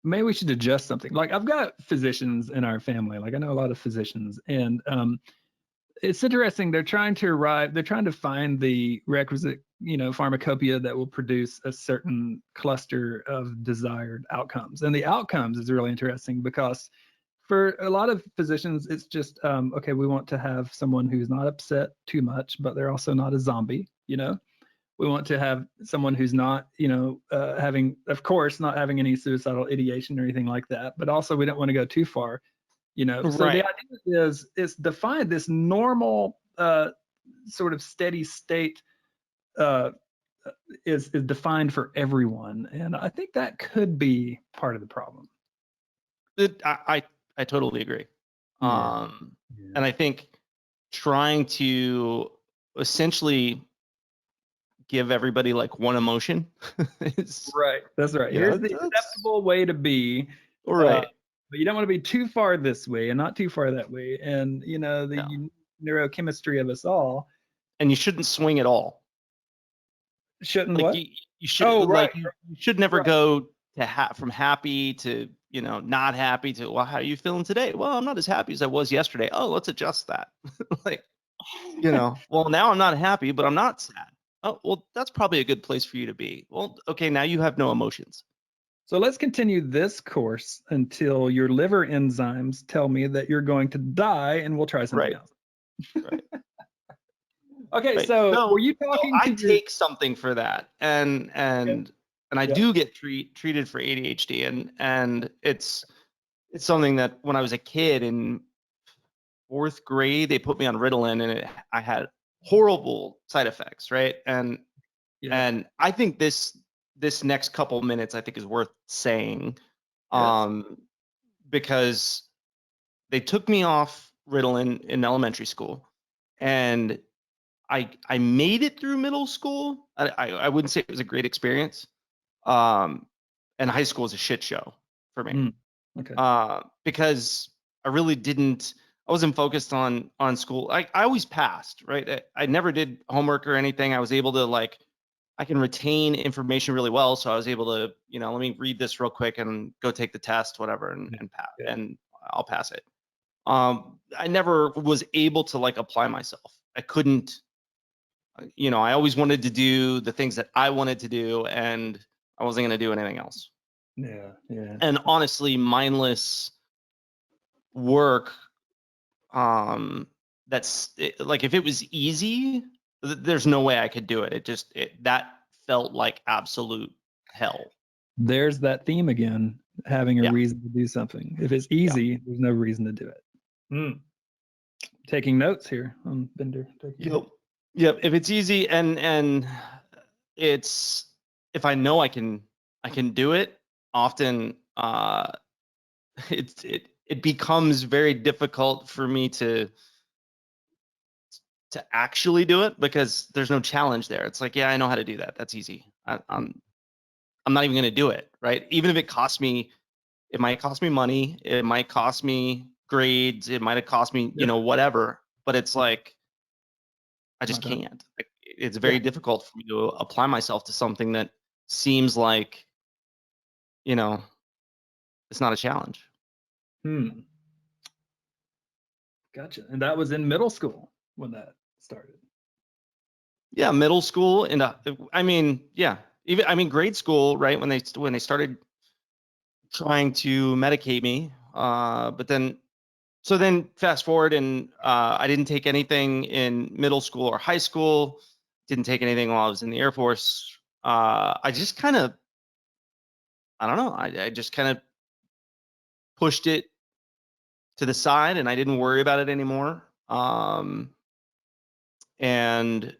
Maybe we should adjust something. Like I've got physicians in our family. Like I know a lot of physicians, and it's interesting. They're trying to find the requisite, you know, pharmacopoeia that will produce a certain cluster of desired outcomes. And the outcomes is really interesting because for a lot of physicians, it's just okay. We want to have someone who's not upset too much, but they're also not a zombie. You know, we want to have someone who's not, you know, having, of course, not having any suicidal ideation or anything like that, but also we don't want to go too far, you know. So the right. idea is define this normal sort of steady state uh, is defined for everyone, and I think that could be part of the problem. I totally agree. Yeah. And Yeah. I think trying to essentially give everybody like one emotion is, Right. That's right. you know, Here's the that's acceptable way to be. Uh, right. but you don't want to be too far this way and not too far that way. And you know, the No. neurochemistry of us all And you shouldn't swing at all. shouldn't Like what? you should Oh, right. you should never Right. go to from happy to, you know, not happy to, well, how are you feeling today? Well, I'm not as happy as I was yesterday. Oh, let's adjust that. Like, you know, well, now I'm not happy, but I'm not sad. Oh, well, that's probably a good place for you to be. Well, okay, now you have no emotions. So let's continue this course until your liver enzymes tell me that you're going to die, and we'll try something Right. else. Right. Okay. Right. So were So you so talking I to your? take something for that, and I Yeah. do get treated for ADHD, and it's something that when I was a kid in fourth grade, they put me on Ritalin, and I had horrible side effects, right? Yeah. And I think this this next couple minutes I think is worth saying, Yes. because they took me off Ritalin in elementary school, and I made it through middle school. I wouldn't say it was a great experience. And high school was a shit show for me. Okay. Because I really didn't. I wasn't focused on school. I always passed, right? I never did homework or anything. I was able to like, I can retain information really well, so I was able to, let me read this real quick and go take the test, whatever, and pass, Yeah. and I'll pass it. I never was able to like apply myself. I couldn't. I always wanted to do the things that I wanted to do, and I wasn't going to do anything else. Yeah. Yeah. And honestly, mindless work, like if it was easy, there's no way I could do it. That felt like absolute hell. There's that theme again, having a Yeah. reason to do something. If it's easy, there's no reason to do it. Taking notes here on Bender. Yep. If it's easy and it's, if I know I can do it, often it becomes very difficult for me to actually do it, because there's no challenge there. It's like, yeah, I know how to do that. That's easy. I'm not even going to do it, right? Even if it might cost me money, it might cost me grades, it might have cost me, whatever. But it's like, I just can't. It's very difficult for me to apply myself to something that seems like, it's not a challenge. Gotcha. And that was in middle school when that started. Yeah, middle school, and even grade school, right? When they started trying to medicate me, but then fast forward, and I didn't take anything in middle school or high school. Didn't take anything while I was in the Air Force. I just kind of, I don't know. I just kind of pushed it to the side, and I didn't worry about it anymore. And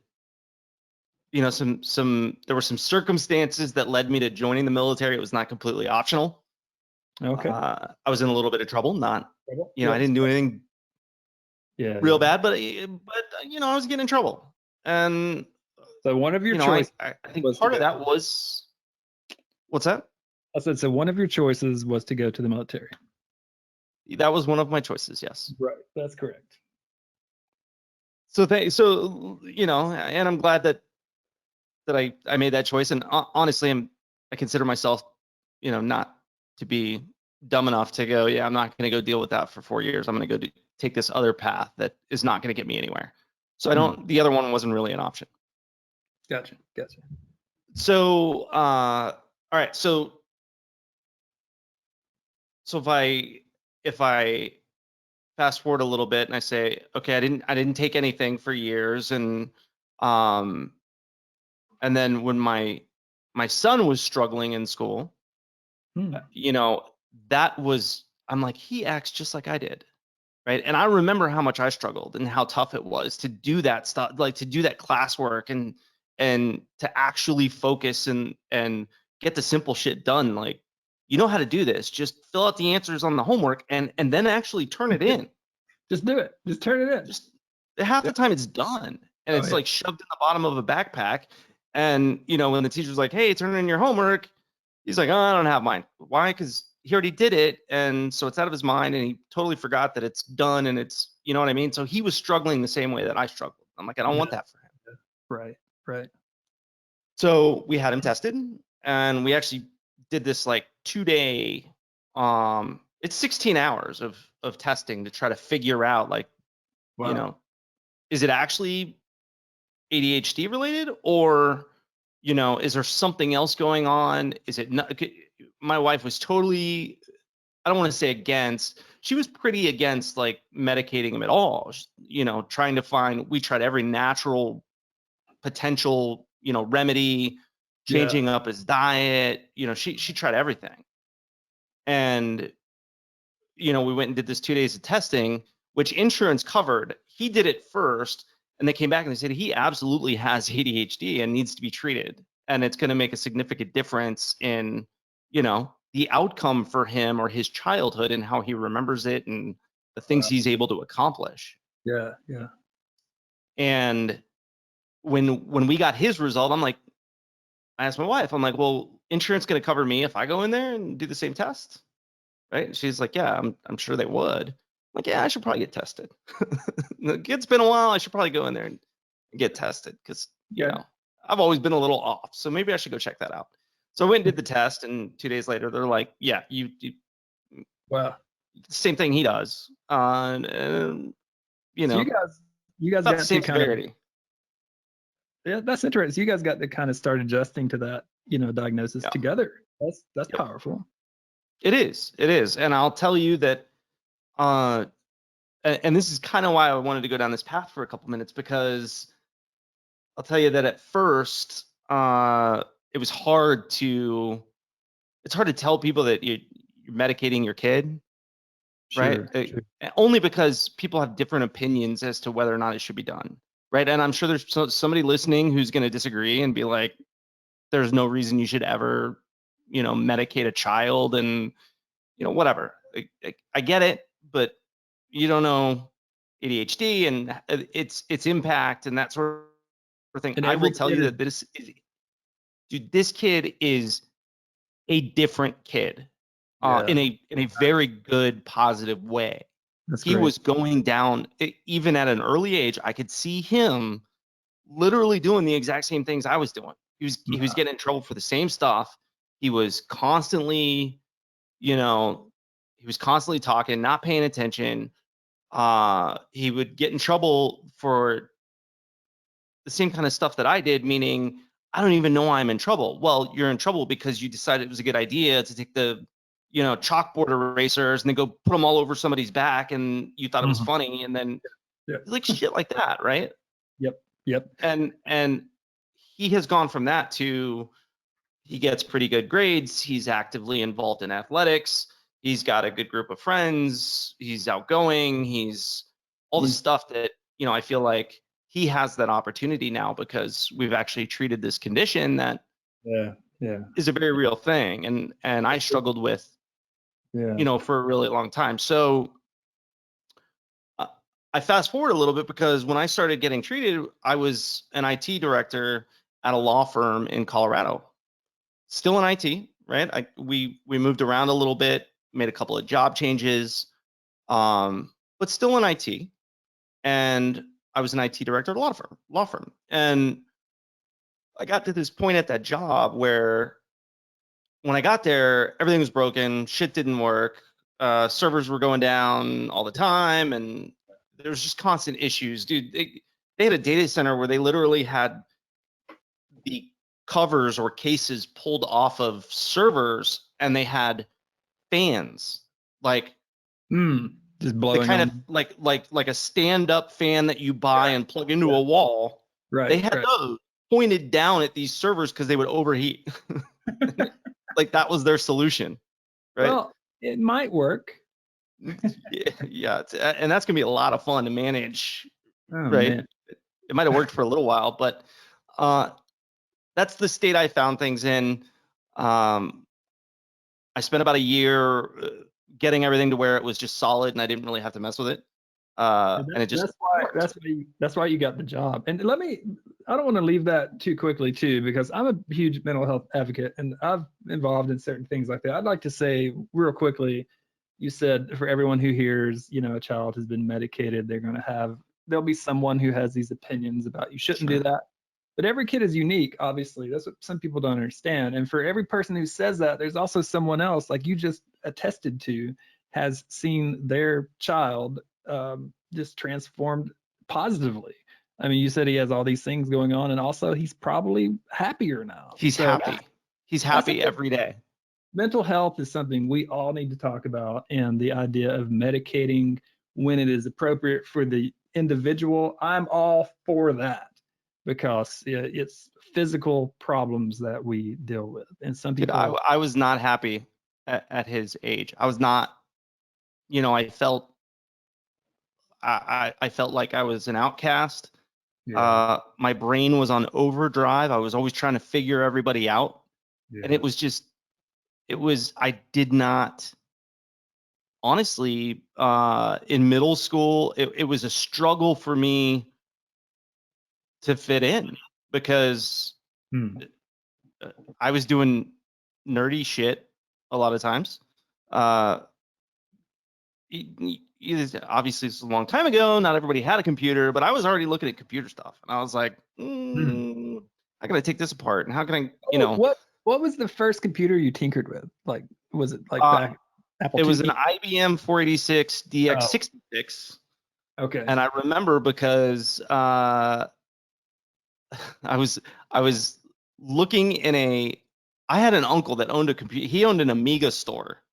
there were some circumstances that led me to joining the military. It was not completely optional. Okay. I was in a little bit of trouble. I didn't do anything real bad, but I was getting in trouble. And so one of your choices, I think part of that was, what's that? I said, so one of your choices was to go to the military. That was one of my choices. Yes. Right. That's correct. So and I'm glad that I made that choice. And honestly, I consider myself, not to be dumb enough to go, yeah, I'm not going to go deal with that for 4 years. I'm going to go take this other path that is not going to get me anywhere. So the other one wasn't really an option. Gotcha. So, all right. So if I fast forward a little bit and I say, okay, I didn't take anything for years. And then when my son was struggling in school, I'm like, he acts just like I did. Right. And I remember how much I struggled and how tough it was to do that stuff, like to do that classwork and to actually focus and get the simple shit done. Like, you know how to do this. Just fill out the answers on the homework and then actually turn it in. Just do it. Just turn it in. Just half the time it's done. And it's like shoved in the bottom of a backpack. And, when the teacher's like, hey, turn in your homework, he's like, oh, I don't have mine. Why? Because he already did it. And so it's out of his mind and he totally forgot that it's done. And it's, you know what I mean? So he was struggling the same way that I struggled. I'm like, I don't want that for him. Right. So we had him tested, and we actually did this like 2-day, it's 16 hours of testing to try to figure out like, is it actually ADHD related, or, is there something else going on? Is it not? My wife was totally, I don't want to say against, she was pretty against like medicating him at all. We tried every natural potential, remedy, changing up his diet. She tried everything. And, we went and did this 2 days of testing, which insurance covered. He did it first, and they came back and they said he absolutely has ADHD and needs to be treated. and it's going to make a significant difference in, the outcome for him or his childhood and how he remembers it and the things he's able to accomplish. Yeah, yeah. And when we got his result, I asked my wife, I'm like, well, insurance going to cover me if I go in there and do the same test? Right? And she's like, yeah, I'm sure they would. I'm like, yeah, I should probably get tested. It's been a while. I should probably go in there and get tested because, I've always been a little off. So maybe I should go check that out. So I went and did the test, and 2 days later, they're like, yeah, you Wow. same thing he does. And, So you you guys about got the same to kind of, severity. yeah, that's interesting. You guys got to kind of start adjusting to that, diagnosis Yeah. together. That's Yep. powerful. It is. And I'll tell you that, and this is kind of why I wanted to go down this path for a couple minutes, because I'll tell you that at first, it was hard to tell people that you're medicating your kid, right? Sure. Only because people have different opinions as to whether or not it should be done, right? And I'm sure there's somebody listening who's going to disagree and be like, there's no reason you should ever, medicate a child and, whatever. I get it, but you don't know ADHD and its impact and that sort of thing. And I will every tell kid you is, that this kid is a different kid, in a very good, positive way. that's He great. was going down, even at an early age. I could see him literally doing the exact same things I was doing. He was getting in trouble for the same stuff. He was constantly, he was constantly talking, not paying attention. He would get in trouble for the same kind of stuff that I did, meaning I don't even know I'm in trouble. Well, you're in trouble because you decided it was a good idea to take the, chalkboard erasers and then go put them all over somebody's back, and you thought it was funny, and then Yeah. like shit like that, right? Yep. And he has gone from that to, he gets pretty good grades. He's actively involved in athletics. He's got a good group of friends. He's outgoing. He's all the stuff that, I feel like he has that opportunity now because we've actually treated this condition that Yeah. is a very real thing. And I struggled with, for a really long time. So I fast forward a little bit because when I started getting treated, I was an IT director at a law firm in Colorado. Still in IT, right? We moved around a little bit, made a couple of job changes, but still in IT. And I was an IT director at a law firm. And I got to this point at that job where when I got there, everything was broken, shit didn't work, servers were going down all the time, and there was just constant issues. Dude, they had a data center where they literally had the covers or cases pulled off of servers, and they had fans, like Just the blowing kind of on. like a stand-up fan that you buy and plug into a wall. They had those pointed down at these servers because they would overheat. Like that was their solution, right? Well, it might work. Yeah, and that's gonna be a lot of fun to manage, Oh, right? man. It might have worked for a little while, but that's the state I found things in. I spent about a year getting everything to where it was just solid, and I didn't really have to mess with it. And it just worked. That's why you got the job. And I don't want to leave that too quickly too, because I'm a huge mental health advocate and I've involved in certain things like that. I'd like to say real quickly, you said for everyone who hears, a child has been medicated, there'll be someone who has these opinions about you shouldn't do that. But every kid is unique, obviously. That's what some people don't understand. And for every person who says that, there's also someone else, like you just attested to, has seen their child just transformed positively. I mean, you said he has all these things going on, and also he's probably happier now. He's happy. He's happy every day. Mental health is something we all need to talk about, and the idea of medicating when it is appropriate for the individual, I'm all for that, because it's physical problems that we deal with. And some people, I was not happy at his age. I was not, I felt like I was an outcast. Yeah. My brain was on overdrive. I was always trying to figure everybody out. And Yeah. it was just, I did not, honestly, in middle school, it was a struggle for me to fit in because Hmm. I was doing nerdy shit a lot of times. Uh, Obviously, it's a long time ago. Not everybody had a computer, but I was already looking at computer stuff, and I was like, Hmm. how can I take this apart? And how can I, Oh, what was the first computer you tinkered with? Like, was it like uh, back Apple it was an IIe? IBM 486 Oh, DX66, okay. and I remember because I was I was looking in a. I had an uncle that owned a computer. He owned an Amiga store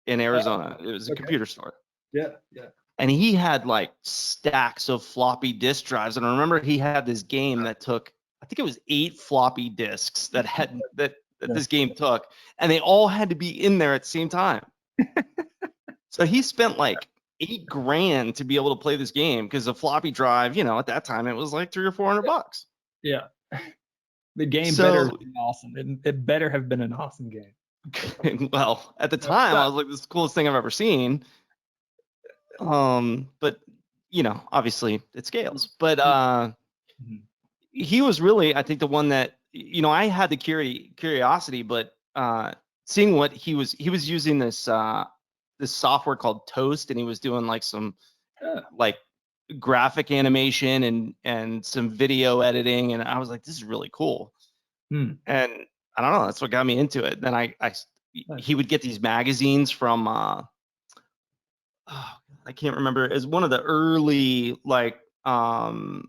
in Oh, Arizona. It was a okay. computer store. Yeah. Yeah. And he had like stacks of floppy disk drives. And I remember he had this game that took, I think it was 8 floppy disks that Yeah. this game took, and they all had to be in there at the same time. So he spent like 8 grand to be able to play this game because a floppy drive, at that time it was like 300 or 400 bucks. Yeah. The game better So, have been awesome. It better have been an awesome game. well, at the time I But was like, this is the coolest thing I've ever seen. But obviously it scales. But Mhm. he was really, I think, the one that I had the curiosity, but seeing what he was using this software called Toast, and he was doing like some Yeah. like graphic animation and some video editing, and I was like, this is really cool. Hmm. And I don't know, that's what got me into it. Then Nice. he would get these magazines from oh, I can't remember, as one of the early like hardware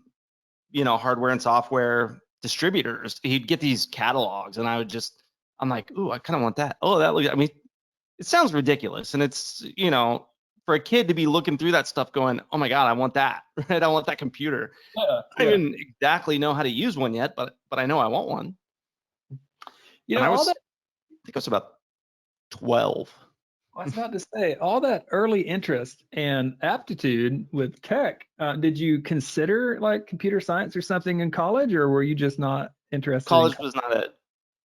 and software distributors. He'd get these catalogs, and I'm like, ooh, I kind of want that. Oh, I mean, it sounds ridiculous, and it's for a kid to be looking through that stuff, going, oh my god, I want that, right? I want that computer. Yeah. I Yeah. didn't exactly know how to use one yet, but I know I want one. You And know, all that I think I was about 12. I was about to say, all that early interest and aptitude with tech, did you consider like computer science or something in college, or were you just not interested in College was not it.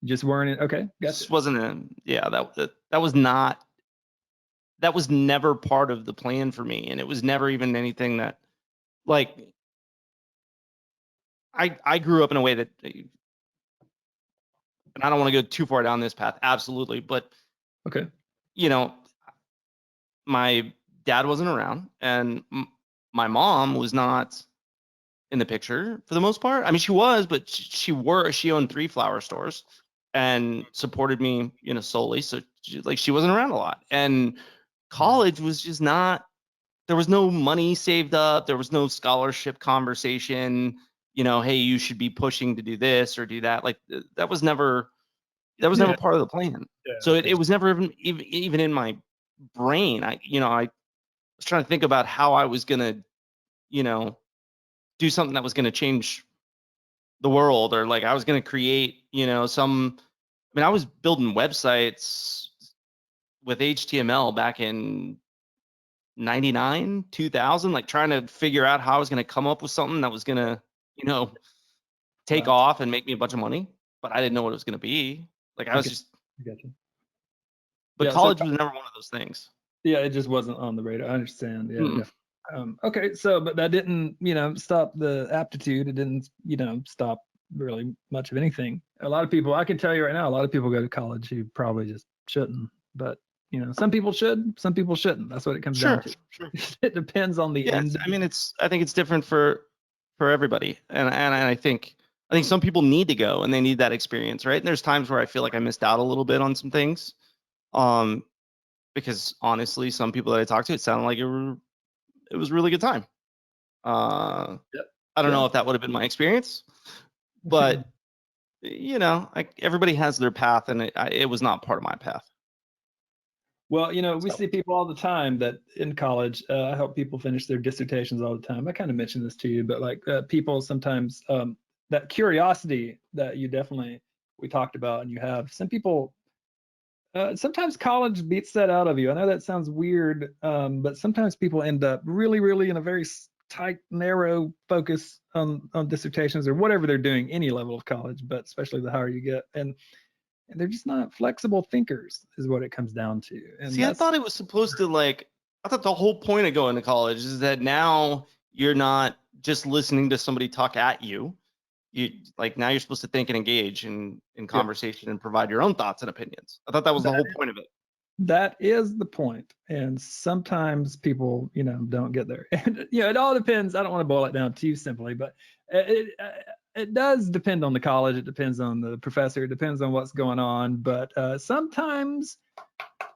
just weren't in, okay, gotcha. Just wasn't a yeah. That was not. That was never part of the plan for me, and it was never even anything that, like, I grew up in a way that, and I don't want to go too far down this path, absolutely, but Okay. you know, my dad wasn't around, and my mom was not in the picture for the most part. I mean, she was, but she owned 3 flower stores and supported me, solely. So she wasn't around a lot, and Yeah. college was just not. There was no money saved up. There was no scholarship conversation. Hey, you should be pushing to do this or do that. Like that was never Yeah. part of the plan. Yeah. So it Okay. was never even in my brain. I was trying to think about how I was gonna, you know, do something that was gonna change the world, or like I was gonna create, some. I mean, I was building websites with HTML back in 99, 2000, like trying to figure out how I was going to come up with something that was going to, you know, take Right. off and make me a bunch of money, but I didn't know what it was going to be. Like I was Okay. just, I gotcha. but Yeah. So college was never one of those things. yeah, it just wasn't on the radar. I understand. Yeah. Mm-mm. Yeah. Okay. So, but that didn't, stop the aptitude. It didn't, stop really much of anything. A lot of people, I can tell you right now, a lot of people go to college who probably just shouldn't. But some people should, some people shouldn't. That's what it comes down Sure, to. sure. It depends on the Yes, end. I mean I think it's different for everybody, and I think some people need to go and they need that experience, right? And there's times where I feel like I missed out a little bit on some things, um, because honestly, some people that I talked to, it sounded like it was a really good time. Uh, Yep. I don't Yeah. know if that would have been my experience, but like everybody has their path, and it was not part of my path. Well, we So see people all the time that in college, I help people finish their dissertations all the time. I kind of mentioned this to you, but like people sometimes, that curiosity that we talked about and you have, some people, sometimes college beats that out of you. I know that sounds weird, but sometimes people end up really, really in a very tight, narrow focus on dissertations or whatever they're doing, any level of college, but especially the higher you get. And they're just not flexible thinkers, is what it comes down to. And See, I that's thought it was supposed to like, I thought the whole point of going to college is that now you're not just listening to somebody talk at you. You like now you're supposed to think and engage in conversation and provide your own thoughts and opinions. I thought that was the whole point of it. that is the point. And sometimes people, don't get there. And it all depends. I don't want to boil it down too simply, but it does depend on the college. It depends on the professor. It depends on what's going on. But sometimes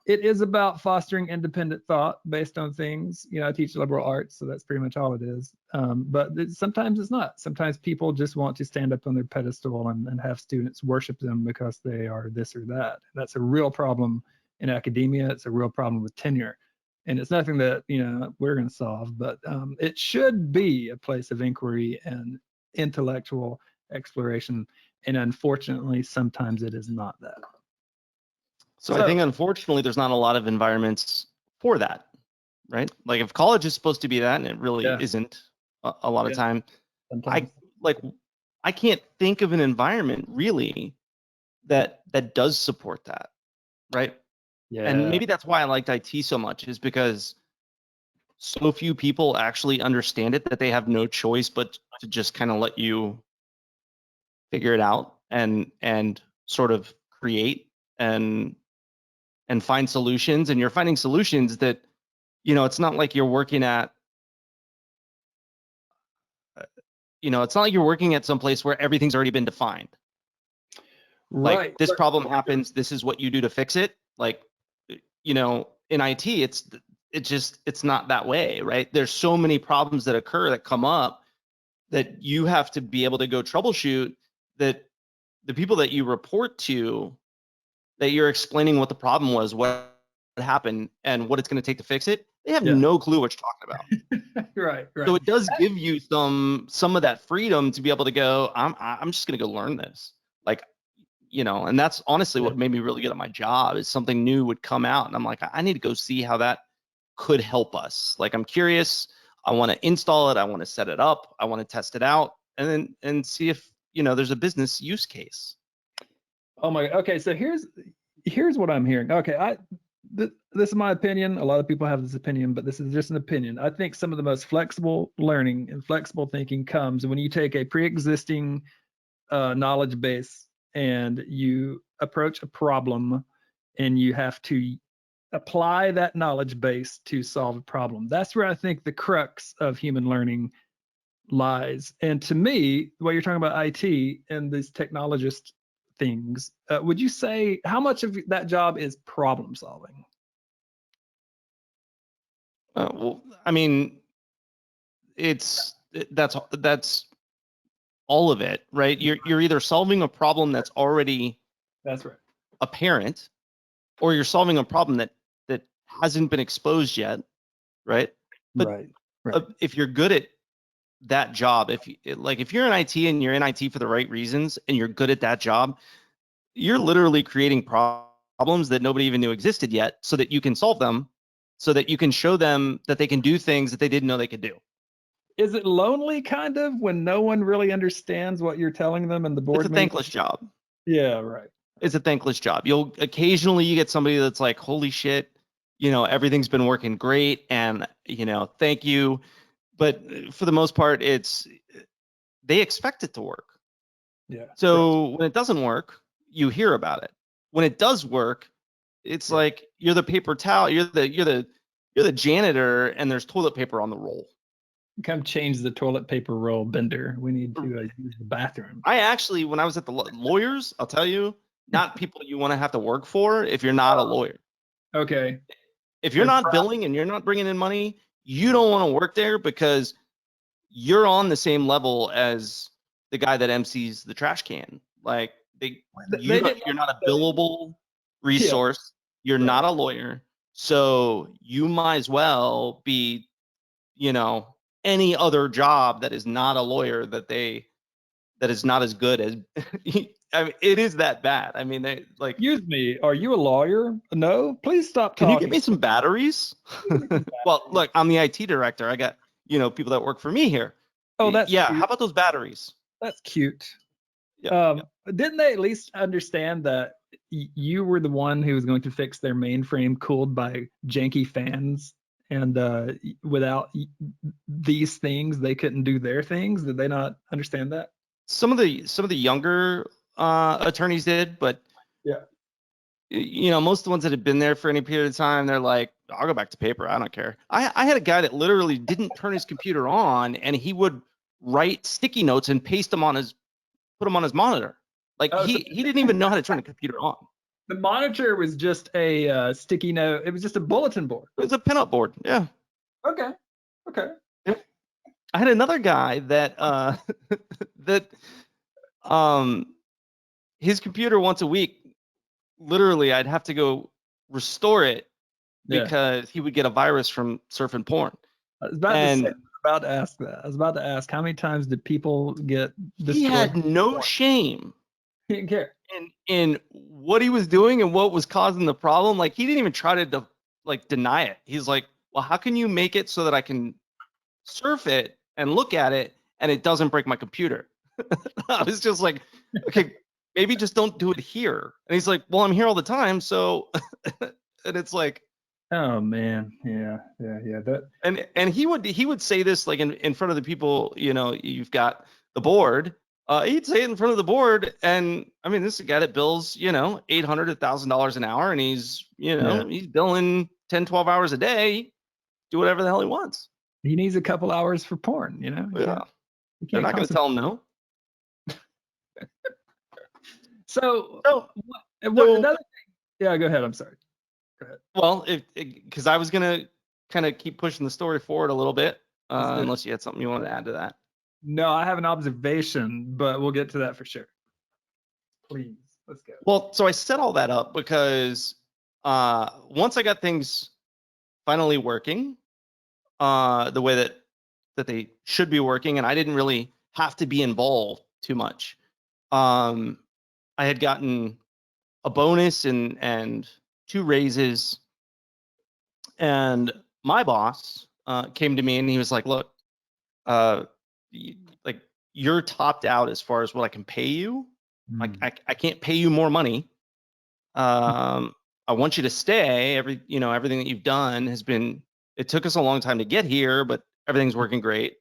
it is about fostering independent thought based on things. I teach liberal arts, so that's pretty much all it is. But sometimes it's not. Sometimes people just want to stand up on their pedestal and have students worship them because they are this or that. That's a real problem in academia. It's a real problem with tenure. And it's nothing that, we're going to solve, but it should be a place of inquiry and intellectual exploration. And unfortunately, sometimes it is not that. So I think, unfortunately, there's not a lot of environments for that, right? Like if college is supposed to be that, and it really isn't a lot of time. Sometimes. I can't think of an environment really that does support that, right? Yeah. And maybe that's why I liked IT so much, is because so few people actually understand it that they have no choice but to just kind of let you figure it out and sort of create and find solutions. And you're finding solutions that, it's not like you're working at, it's not like you're working at some place where everything's already been defined. Right. Like this problem happens, this is what you do to fix it. Like, in IT, it's not that way, right? There's so many problems that occur that come up that you have to be able to go troubleshoot, that the people that you report to, that you're explaining what the problem was, what happened, and what it's going to take to fix it, they have no clue what you're talking about. Right. So it does give you some of that freedom to be able to go, I'm just going to go learn this. Like, and that's honestly what made me really good at my job, is something new would come out and I'm like, I need to go see how that could help us. Like, I'm curious. I want to install it. I want to set it up. I want to test it out and see if, there's a business use case. Oh my, okay. So here's what I'm hearing. Okay. This is my opinion. A lot of people have this opinion, but this is just an opinion. I think some of the most flexible learning and flexible thinking comes when you take a pre-existing knowledge base and you approach a problem and you have to apply that knowledge base to solve a problem. That's where I think the crux of human learning lies. And to me, the way you're talking about IT and these technologist things, would you say how much of that job is problem solving? Well, I mean, that's all of it, right? You're either solving a problem that's already apparent, or you're solving a problem that hasn't been exposed yet, right? But if you're good at that job, if you're in IT and you're in IT for the right reasons and you're good at that job, you're literally creating problems that nobody even knew existed yet, so that you can solve them, so that you can show them that they can do things that they didn't know they could do. Is it lonely kind of when no one really understands what you're telling them and the board? It's a thankless job. Yeah, right. It's a thankless job. You'll occasionally you get somebody that's like, holy shit, everything's been working great and, thank you. But for the most part, they expect it to work. Yeah. So when it doesn't work, you hear about it. When it does work, it's like you're the paper towel, you're the janitor, and there's toilet paper on the roll. Come change the toilet paper roll, Bender. We need to use the bathroom. I actually, when I was at the lawyers, I'll tell you, not people you want to have to work for if you're not a lawyer. Okay. If you're not billing and you're not bringing in money, you don't want to work there, because you're on the same level as the guy that MCs the trash can. Like you're not a billable resource. You're not a lawyer. So you might as well be, any other job that is not a lawyer that is not as good as I mean, it is that bad. I mean, they like. Excuse me, are you a lawyer? No, please stop talking. talking. Can you get me some batteries? Well, look, I'm the IT director. I got, people that work for me here. Oh, that's Yeah. cute. How about those batteries? That's cute. Yeah. Didn't they at least understand that you were the one who was going to fix their mainframe cooled by janky fans, and without these things, they couldn't do their things? Did they not understand that? Some of the younger attorneys did, but Yeah. most of the ones that had been there for any period of time, they're like, I'll go back to paper. I don't care. I had a guy that literally didn't turn his computer on, and he would write sticky notes and put them on his monitor. Like Oh, so he didn't even know how to turn the computer on. the monitor was just a sticky note. It was just a bulletin board. It was a pinup board. Yeah. Okay. Okay. I had another guy that that his computer once a week, literally I'd have to go restore it Yeah. because he would get a virus from surfing porn. I was about to say, I was about to ask that. I was about to ask, how many times did people get destroyed? He had no shame He didn't care. in what he was doing and what was causing the problem. Like he didn't even try to deny it. He's like, well, how can you make it so that I can surf it and look at it and it doesn't break my computer? I was just like, okay, maybe just don't do it here. And he's like, well, I'm here all the time, so and it's like, oh man, yeah. That and he would say this like in front of the people, you've got the board. He'd say it in front of the board, and I mean, this is a guy that bills, $800 to $1,000 an hour, and he's, he's billing 10, 12 hours a day, do whatever the hell he wants. he needs a couple hours for porn, Yeah. They're not going to tell him no. So, another thing? Yeah, go ahead. I'm sorry. Go ahead. Well, because I was gonna kind of keep pushing the story forward a little bit, unless you had something you wanted to add to that. No, I have an observation, but we'll get to that for sure. Please, let's go. Well, so I set all that up because once I got things finally working, the way that they should be working, and I didn't really have to be involved too much. I had gotten a bonus and 2 raises, and my boss came to me and he was like, look, you're topped out as far as what I can pay you. Like I can't pay you more money. I want you to stay. Everything that you've done it took us a long time to get here, but everything's working great.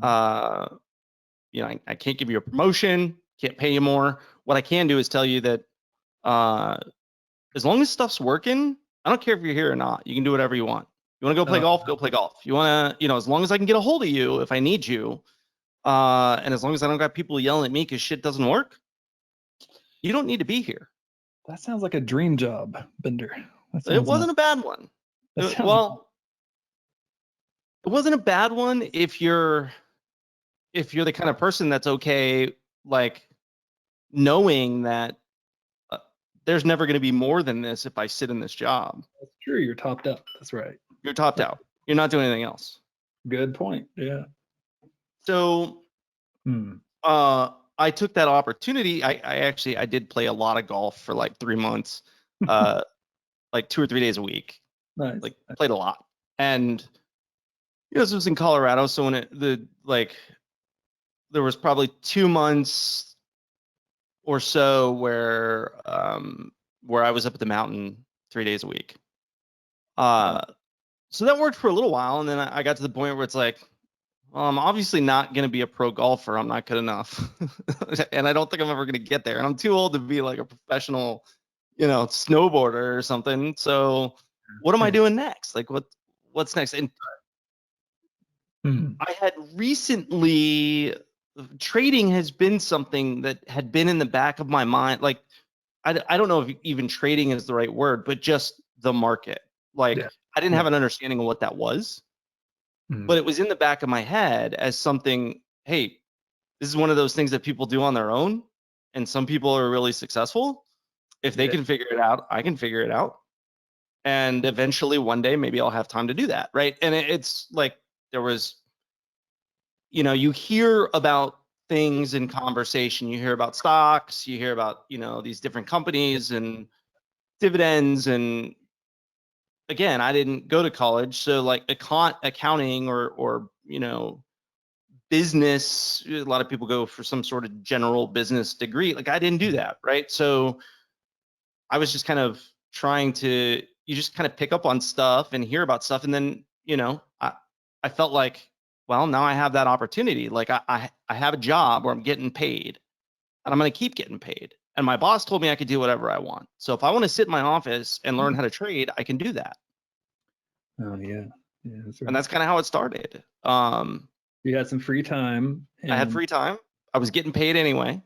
I can't give you a promotion, can't pay you more. What I can do is tell you that as long as stuff's working, I don't care if you're here or not. You can do whatever you want. You want to go play golf? Go play golf. You want to, as long as I can get a hold of you if I need you, and as long as I don't got people yelling at me because shit doesn't work, you don't need to be here. That sounds like a dream job, Bender. It wasn't a bad one. It wasn't a bad one if you're the kind of person that's okay, like knowing that there's never going to be more than this if I sit in this job. That's true. You're topped out. That's right. You're topped out. You're not doing anything else. Good point. Yeah. So, I took that opportunity. I did play a lot of golf for like 3 months, like 2 or 3 days a week. Nice. Like played a lot. And this was in Colorado, so when there was probably 2 months or so where I was up at the mountain 3 days a week. So that worked for a little while, and then I got to the point where it's like, well, I'm obviously not going to be a pro golfer. I'm not good enough, and I don't think I'm ever going to get there. And I'm too old to be like a professional, snowboarder or something. So what am I doing next? Like what's next? And I had recently. Trading has been something that had been in the back of my mind. Like, I don't know if even trading is the right word, but just the market. Like, I didn't have an understanding of what that was, but it was in the back of my head as something, hey, this is one of those things that people do on their own. And some people are really successful. If they can figure it out, I can figure it out. And eventually one day, maybe I'll have time to do that. Right. And it's like, there was, you hear about things in conversation. You hear about stocks, you hear about, these different companies and dividends. And again, I didn't go to college. So like accounting or business. A lot of people go for some sort of general business degree. Like I didn't do that, right? So I was just kind of trying to, you just kind of pick up on stuff and hear about stuff. And then, I felt like, well, now I have that opportunity. Like I have a job where I'm getting paid and I'm going to keep getting paid. And my boss told me I could do whatever I want. So if I want to sit in my office and learn how to trade, I can do that. Oh yeah. Yeah, that's right. And that's kind of how it started. You had some free time, I had and free time. I was getting paid anyway.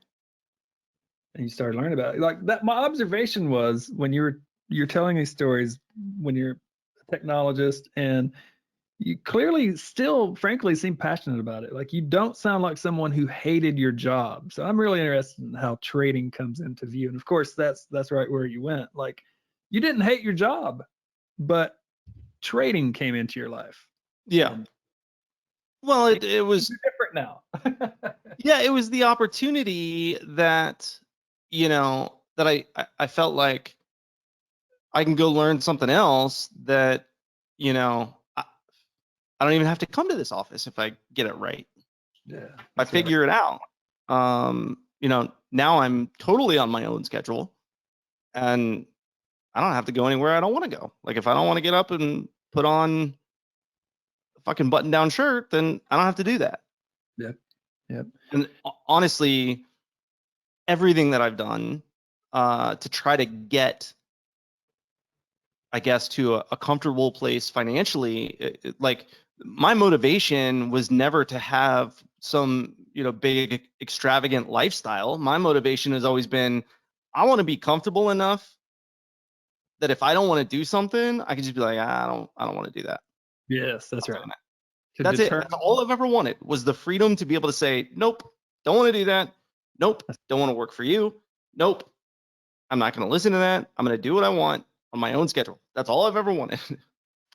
you started learning about it. Like that, my observation was when you're telling these stories when you're a technologist, and you clearly still frankly seem passionate about it. Like you don't sound like someone who hated your job. So I'm really interested in how trading comes into view. And of course that's right where you went. Like you didn't hate your job, but trading came into your life. Yeah. And Well, it was different now. yeah, it was the opportunity that, that I felt like I can go learn something else that, I don't even have to come to this office if I get it right. Yeah. I figure it out. Now I'm totally on my own schedule and I don't have to go anywhere I don't want to go. Like if I don't want to get up and put on a fucking button down shirt, then I don't have to do that. Yep. Yep. And honestly, everything that I've done to try to get, I guess, to a comfortable place financially, like my motivation was never to have some, big extravagant lifestyle. My motivation has always been, I want to be comfortable enough that if I don't want to do something, I can just be like, I don't want to do that. Yes, that's right. That's it. That's all I've ever wanted was the freedom to be able to say, nope, don't want to do that. Nope, don't want to work for you. Nope, I'm not going to listen to that. I'm going to do what I want on my own schedule. That's all I've ever wanted.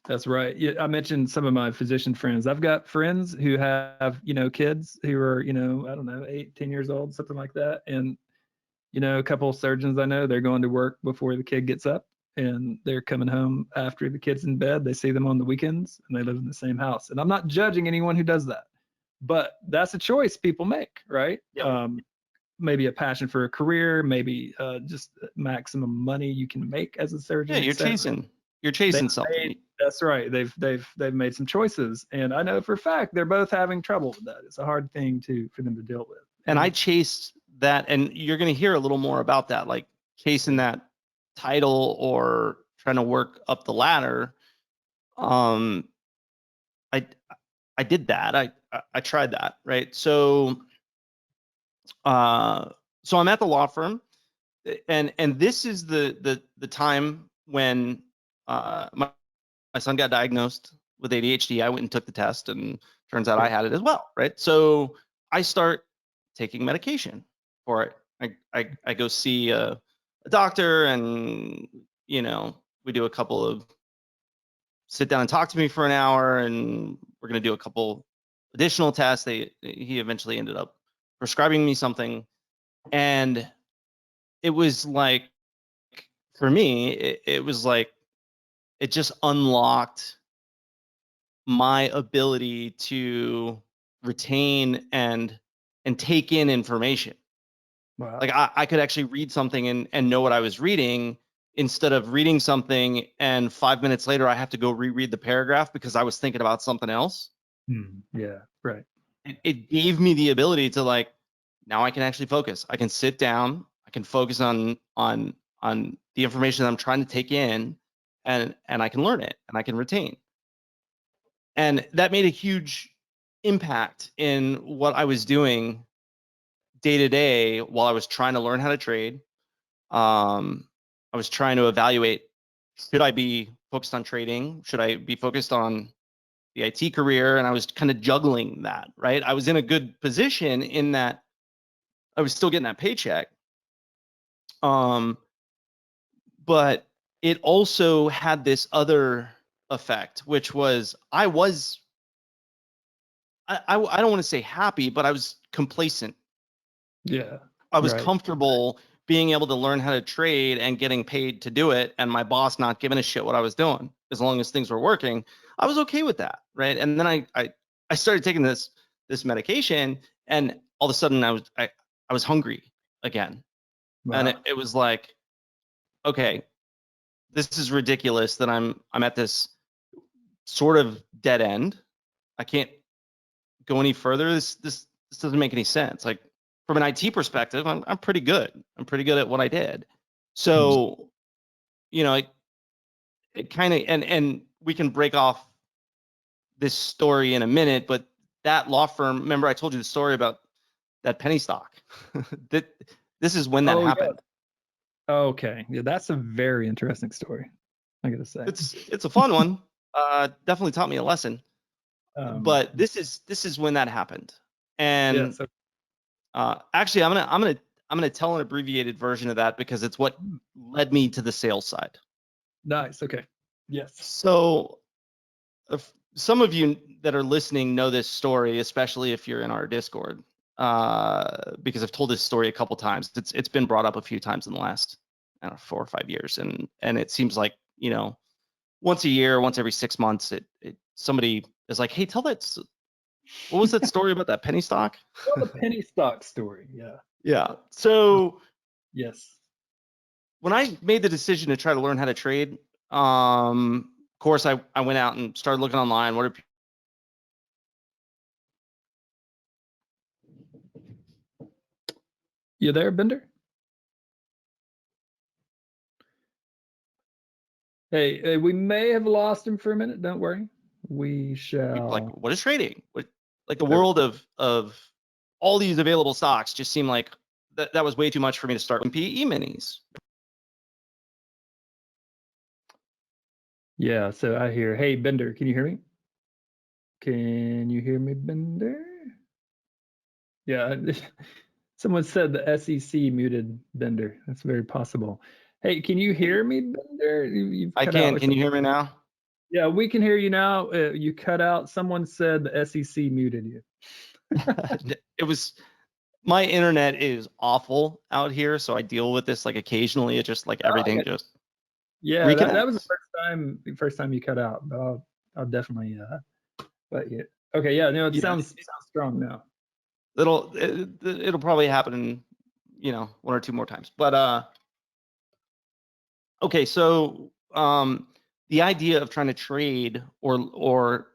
That's right. Yeah, I mentioned some of my physician friends. I've got friends who have, kids who are, I don't know, 8, 10 years old, something like that. And, a couple of surgeons I know, they're going to work before the kid gets up and they're coming home after the kid's in bed. They see them on the weekends and they live in the same house. And I'm not judging anyone who does that, but that's a choice people make, right? Yep. Maybe a passion for a career, maybe just maximum money you can make as a surgeon. Yeah, you're chasing something. That's right. They've made some choices, and I know for a fact they're both having trouble with that. It's a hard thing for them to deal with. And I chased that, and you're going to hear a little more about that, like chasing that title or trying to work up the ladder. I did that. I tried that, right? So I'm at the law firm, and this is the time when my son got diagnosed with ADHD. I went and took the test, and turns out I had it as well, right? So I start taking medication for it. I go see a doctor, and we do a couple of sit down and talk to me for an hour, and we're gonna do a couple additional tests. He eventually ended up prescribing me something, and it was like, for me, it was like it just unlocked my ability to retain and take in information. Wow. Like I could actually read something and know what I was reading, instead of reading something and 5 minutes later I have to go reread the paragraph because I was thinking about something else. Yeah, right. It gave me the ability to, like, now I can actually focus. I can sit down. I can focus on the information that I'm trying to take in, and I can learn it and I can retain. And that made a huge impact in what I was doing day to day while I was trying to learn how to trade. I was trying to evaluate, should I be focused on trading? Should I be focused on the IT career? And I was kind of juggling that, right? I was in a good position in that I was still getting that paycheck. But it also had this other effect, which was I don't want to say happy, but I was complacent. Yeah. I was comfortable being able to learn how to trade and getting paid to do it, and my boss not giving a shit what I was doing as long as things were working. I was okay with that, right? And then I I started taking this medication, and all of a sudden I was hungry again. Wow. And it was like, okay, this is ridiculous that I'm at this sort of dead end. I can't go any further. This doesn't make any sense. Like, from an IT perspective, I'm pretty good. I'm pretty good at what I did. So, you know, it kind of, and we can break off this story in a minute, but that law firm, remember I told you the story about that penny stock. This is when that happened. Yeah. Okay. Yeah, that's a very interesting story, I gotta say. It's a fun one. Definitely taught me a lesson. But this is when that happened. And yeah, actually, I'm gonna tell an abbreviated version of that because it's what led me to the sales side. Nice. Okay. Yes. So, if some of you that are listening know this story, especially if you're in our Discord, because I've told this story a couple times. It's been brought up a few times in the last, I don't know, 4 or 5 years, and it seems like, you know, once a year, once every 6 months, somebody is like, hey, tell that. What was that story about that penny stock? Well, the penny stock story. Yeah. Yeah. So Yes. when I made the decision to try to learn how to trade, of course, I went out and started looking online. What are You there, Bender? Hey, we may have lost him for a minute. Don't worry. We shall. like, what is trading? Like the world of all these available stocks just seemed like that was way too much for me to start with PE minis. Yeah. So I hear. Hey, Bender, can you hear me? Can you hear me, Bender? Yeah. Someone said the SEC muted Bender. That's very possible. Hey, can you hear me, Bender? You've I cut can. out. Can you hear me now? Yeah, we can hear you now. You cut out. Someone said the SEC muted you. It was, my internet is awful out here, so I deal with this like occasionally. It just like everything just Yeah, that was the reconnects. first time you cut out. But I'll definitely. But yeah. Okay. Yeah. No, it Yeah. sounds strong now. It'll probably happen, you know, 1 or 2 more times. But okay, so the idea of trying to trade or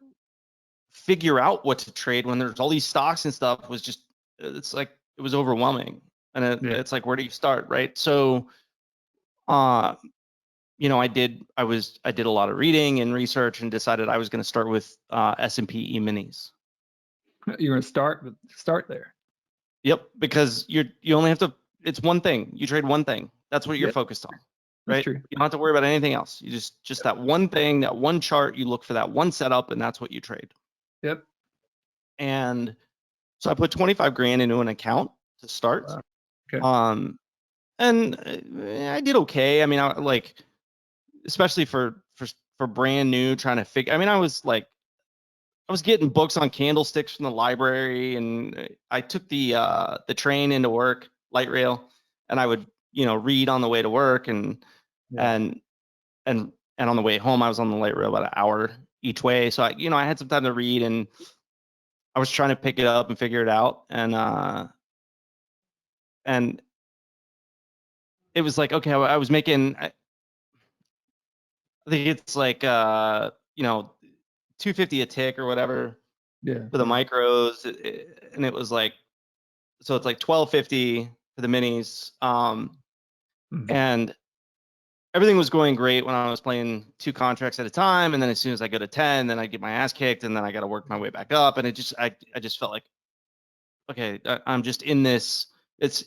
figure out what to trade when there's all these stocks and stuff was just, it's like, it was overwhelming. And it's like, where do you start, right? So you know, I did a lot of reading and research and decided I was going to start with S&P E-minis. You're gonna start there. Yep, because you only have to, it's one thing. You trade one thing. That's what you're focused on, right? That's true. You don't have to worry about anything else. You just that one thing, that one chart, you look for that one setup, and that's what you trade. Yep. And so I put 25 grand into an account to start. Wow. Okay. And I did okay. I mean, I like, especially for brand new, trying to figure. I mean, I was getting books on candlesticks from the library, and I took the train into work, light rail, and I would, you know, read on the way to work, and on the way home I was on the light rail about an hour each way. So I had some time to read, and I was trying to pick it up and figure it out, and it was like, okay, I was making, I think it's like you know, 250 a tick or whatever. Yeah. For the micros, and it was like, so it's like 1250 for the minis. And everything was going great when I was playing 2 contracts at a time, and then as soon as I go to 10, then I get my ass kicked, and then I got to work my way back up, and I just felt like, okay, I'm just in this.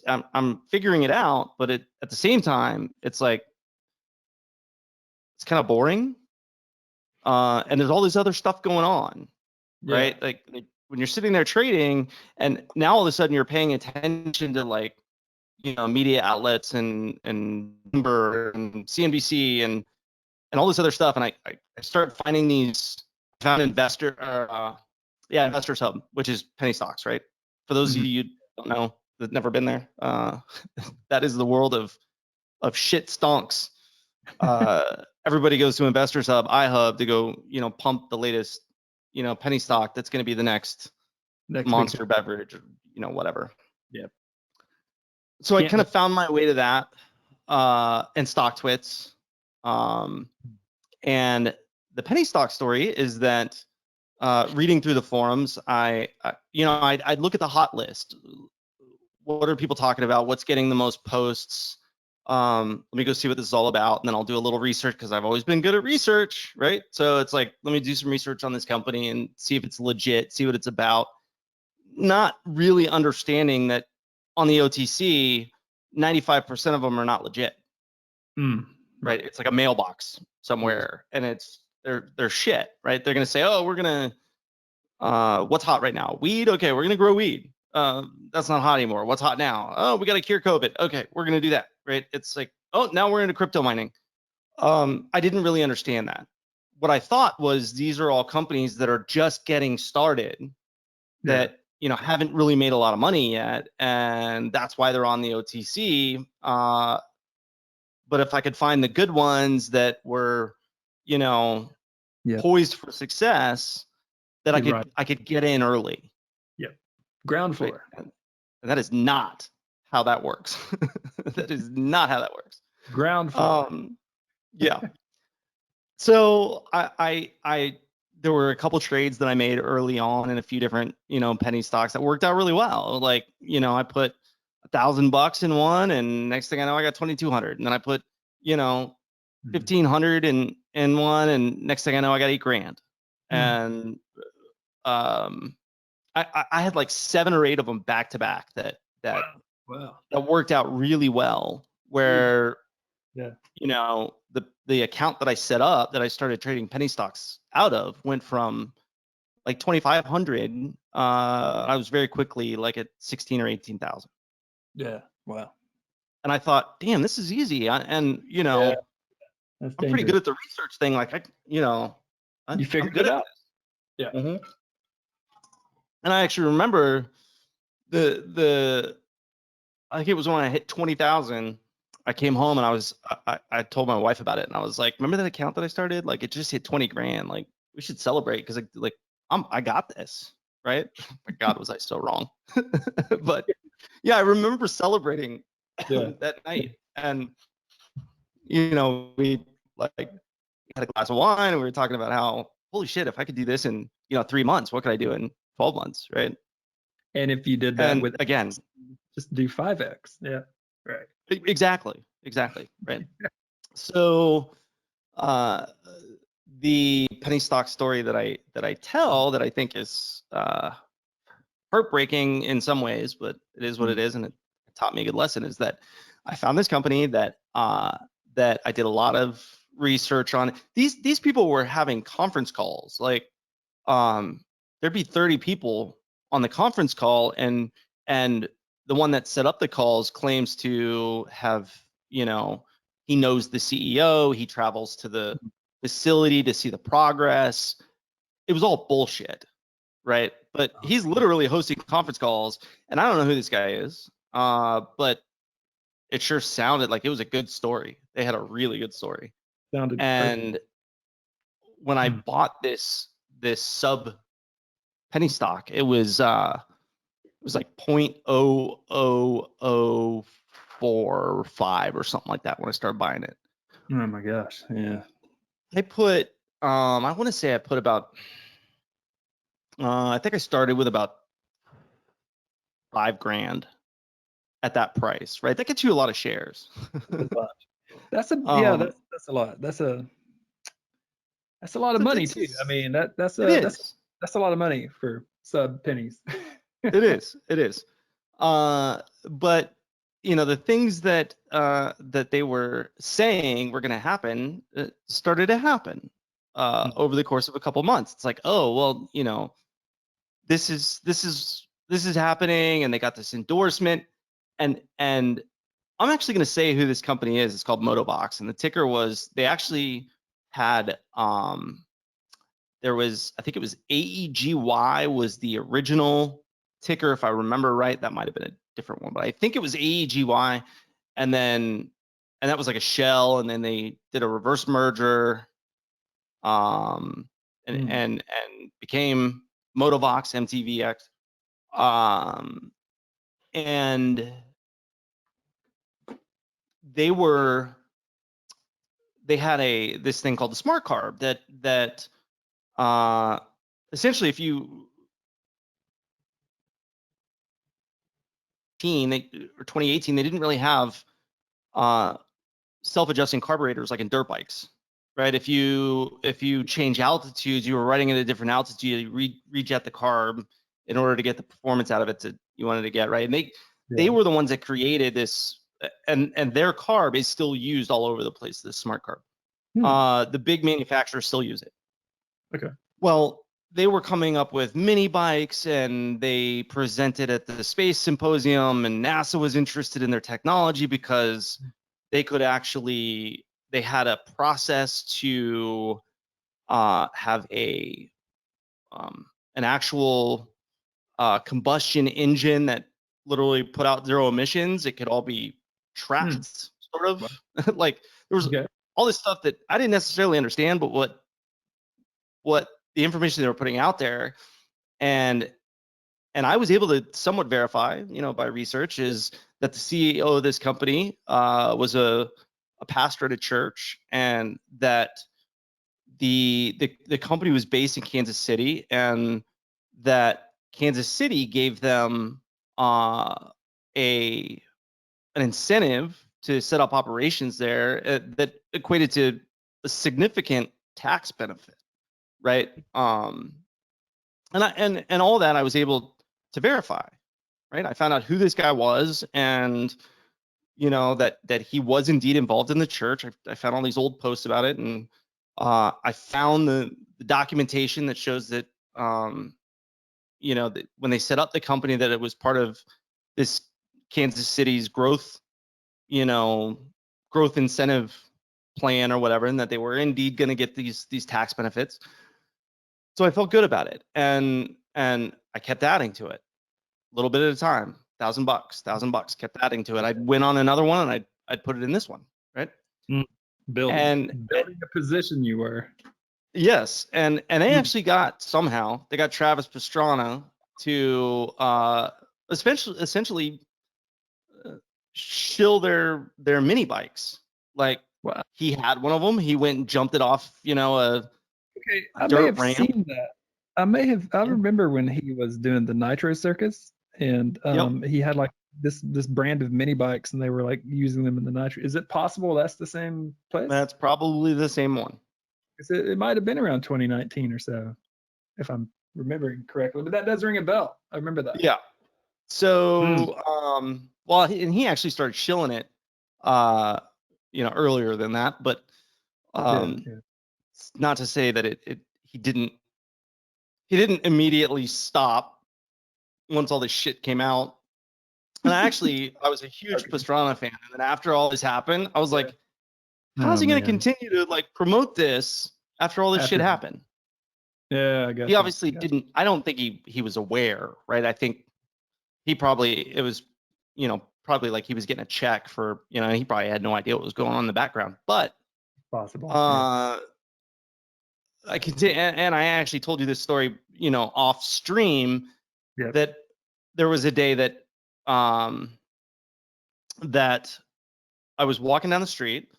I'm figuring it out, but at the same time, it's like, it's kind of boring. And there's all this other stuff going on, right? Like when you're sitting there trading, and now all of a sudden you're paying attention to, like, you know, media outlets and Bloomberg and CNBC and all this other stuff, and I started finding these. Found Investors Hub, which is penny stocks, right? For those of you who don't know, that never been there, that is the world of shit stonks. Everybody goes to Investors Hub, iHub, to go, you know, pump the latest, penny stock that's going to be the next Next monster beverage, or whatever. Yep. So I kind of found my way to that, and StockTwits. And the penny stock story is that, reading through the forums, I'd look at the hot list. What are people talking about? What's getting the most posts? Let me go see what this is all about, and then I'll do a little research, because I've always been good at research, right? So it's like, let me do some research on this company and see if it's legit, see what it's about. Not really understanding that on the OTC, 95% of them are not legit. Right? It's like a mailbox somewhere, and they're shit, right? They're gonna say, oh, we're gonna what's hot right now? Weed. Okay, we're gonna grow weed. That's not hot anymore. What's hot now? Oh, we got to cure COVID. Okay, we're gonna do that, right? It's like, oh, now we're into crypto mining. I didn't really understand that. What I thought was, these are all companies that are just getting started, that haven't really made a lot of money yet, and that's why they're on the OTC. But if I could find the good ones that were, poised for success, that I could get in early. Yep. Ground floor. Right? And that is not how that works. That is not how that works. Ground floor. Yeah. So there were a couple trades that I made early on in a few different, penny stocks that worked out really well. Like, I put $1,000 in one, and next thing I know, I got 2,200. And then I put, 1,500 in one, and next thing I know, I got $8,000. And I had like 7 or 8 of them back to back that worked out really well. Where the account that I set up, that I started trading penny stocks out of, went from like 2,500. I was very quickly like at 16 or 18,000. Yeah. Wow. And I thought, damn, this is easy. I'm pretty good at the research thing. Like you figured it out. Yeah. Mm-hmm. And I actually remember I think it was when I hit 20,000. I came home and I told my wife about it, and I was like, remember that account that I started? Like, it just hit 20 grand. Like, we should celebrate, because I got this, right? My God, was I so wrong? But yeah, I remember celebrating that night, and we had a glass of wine, and we were talking about how, holy shit, if I could do this in 3 months, what could I do in 12 months, right? And if you did that again, just do 5x. Yeah. Right. Exactly. Right. So, the penny stock story that I tell, that I think is heartbreaking in some ways, but it is what it is, and it taught me a good lesson, is that I found this company that that I did a lot of research on. These people were having conference calls. Like, there'd be 30 people on the conference call, and the one that set up the calls claims to have, he knows the CEO, he travels to the facility to see the progress. It was all bullshit, right? But he's literally hosting conference calls, and I don't know who this guy is, but it sure sounded like it was a good story. They had a really good story. Sounded and perfect. When I bought this sub penny stock, it was like 0.0004 or something like that when I started buying it. Oh my gosh. Yeah. I put I want to say I put about I think I started with about $5,000 at that price, right? That gets you a lot of shares. That's a that's a lot. That's a lot of money too. I mean, that's a lot of money for sub pennies. It is. But the things that they were saying were going to happen started to happen over the course of a couple months. It's like, oh well, this is happening, and they got this endorsement, and I'm actually going to say who this company is. It's called Motobox, and the ticker was, they actually had there was, I think it was AEGY was the original ticker, if I remember right. That might have been a different one, but I think it was AEGY, and that was like a shell, and then they did a reverse merger, and became Motovox MTVX. And they had this thing called the smart carb that essentially, if you 2018, they didn't really have self-adjusting carburetors like in dirt bikes, right? If you change altitudes, you were riding at a different altitude, you rejet the carb in order to get the performance out of it you wanted to get, right? And they were the ones that created this, and their carb is still used all over the place, this smart carb. The big manufacturers still use it. Okay. Well, they were coming up with mini bikes, and they presented at the Space Symposium, and NASA was interested in their technology because they had a process to have an actual combustion engine that literally put out 0 emissions. It could all be tracked, sort of. Like there was all this stuff that I didn't necessarily understand, but what the information they were putting out there, and I was able to somewhat verify, by research, is that the CEO of this company was a pastor at a church, and that the company was based in Kansas City, and that Kansas City gave them an incentive to set up operations there that equated to a significant tax benefit, right? And all that I was able to verify, right? I found out who this guy was, and that he was indeed involved in the church. I found all these old posts about it, and I found the documentation that shows that that when they set up the company, that it was part of this Kansas City's growth incentive plan or whatever, and that they were indeed going to get these tax benefits. So I felt good about it, and I kept adding to it a little bit at a time. $1,000, kept adding to it. I'd win on another one, and I'd put it in this one, right? Building a position you were. Yes, and they actually got Travis Pastrana to essentially shill their mini bikes. Like, he had one of them. He went and jumped it off, I may have seen that. I remember when he was doing the Nitro Circus, and he had like this brand of mini bikes, and they were like using them in the Nitro. Is it possible that's the same place? That's probably the same one. It might have been around 2019 or so, if I'm remembering correctly. But that does ring a bell. I remember that. Yeah. So, and he actually started shilling it, earlier than that. But not to say that he didn't immediately stop once all this shit came out. And I was a huge Pastrana fan, and then after all this happened, I was like, how's he going to continue to like promote this after all this shit happened? Yeah, I guess he obviously didn't. I don't think he was aware, right? I think it was probably like he was getting a check for, he probably had no idea what was going on in the background. But possible. I continue, and I actually told you this story, off stream, that there was a day that that I was walking down the street,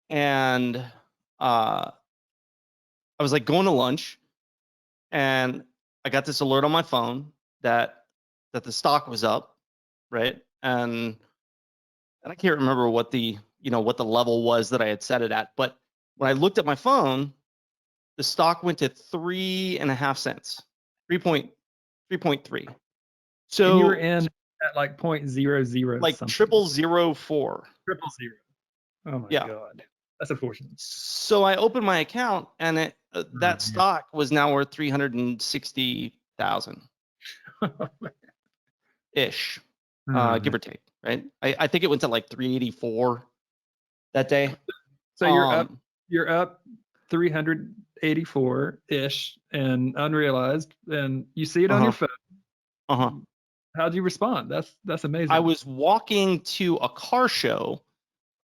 and I was like going to lunch, and I got this alert on my phone that the stock was up, right? And I can't remember what the level was that I had set it at, but when I looked at my phone, the stock went to 3.5 cents, 3.3. So and you were in at like 0.00, like something. 0004. 000. Oh my God, that's unfortunate. So I opened my account, and that stock was now worth 360,000 ish, give or take, right? I think it went to like 384 that day. So you're up 384 ish and unrealized, and you see it on your phone. How'd you respond? That's amazing. I was walking to a car show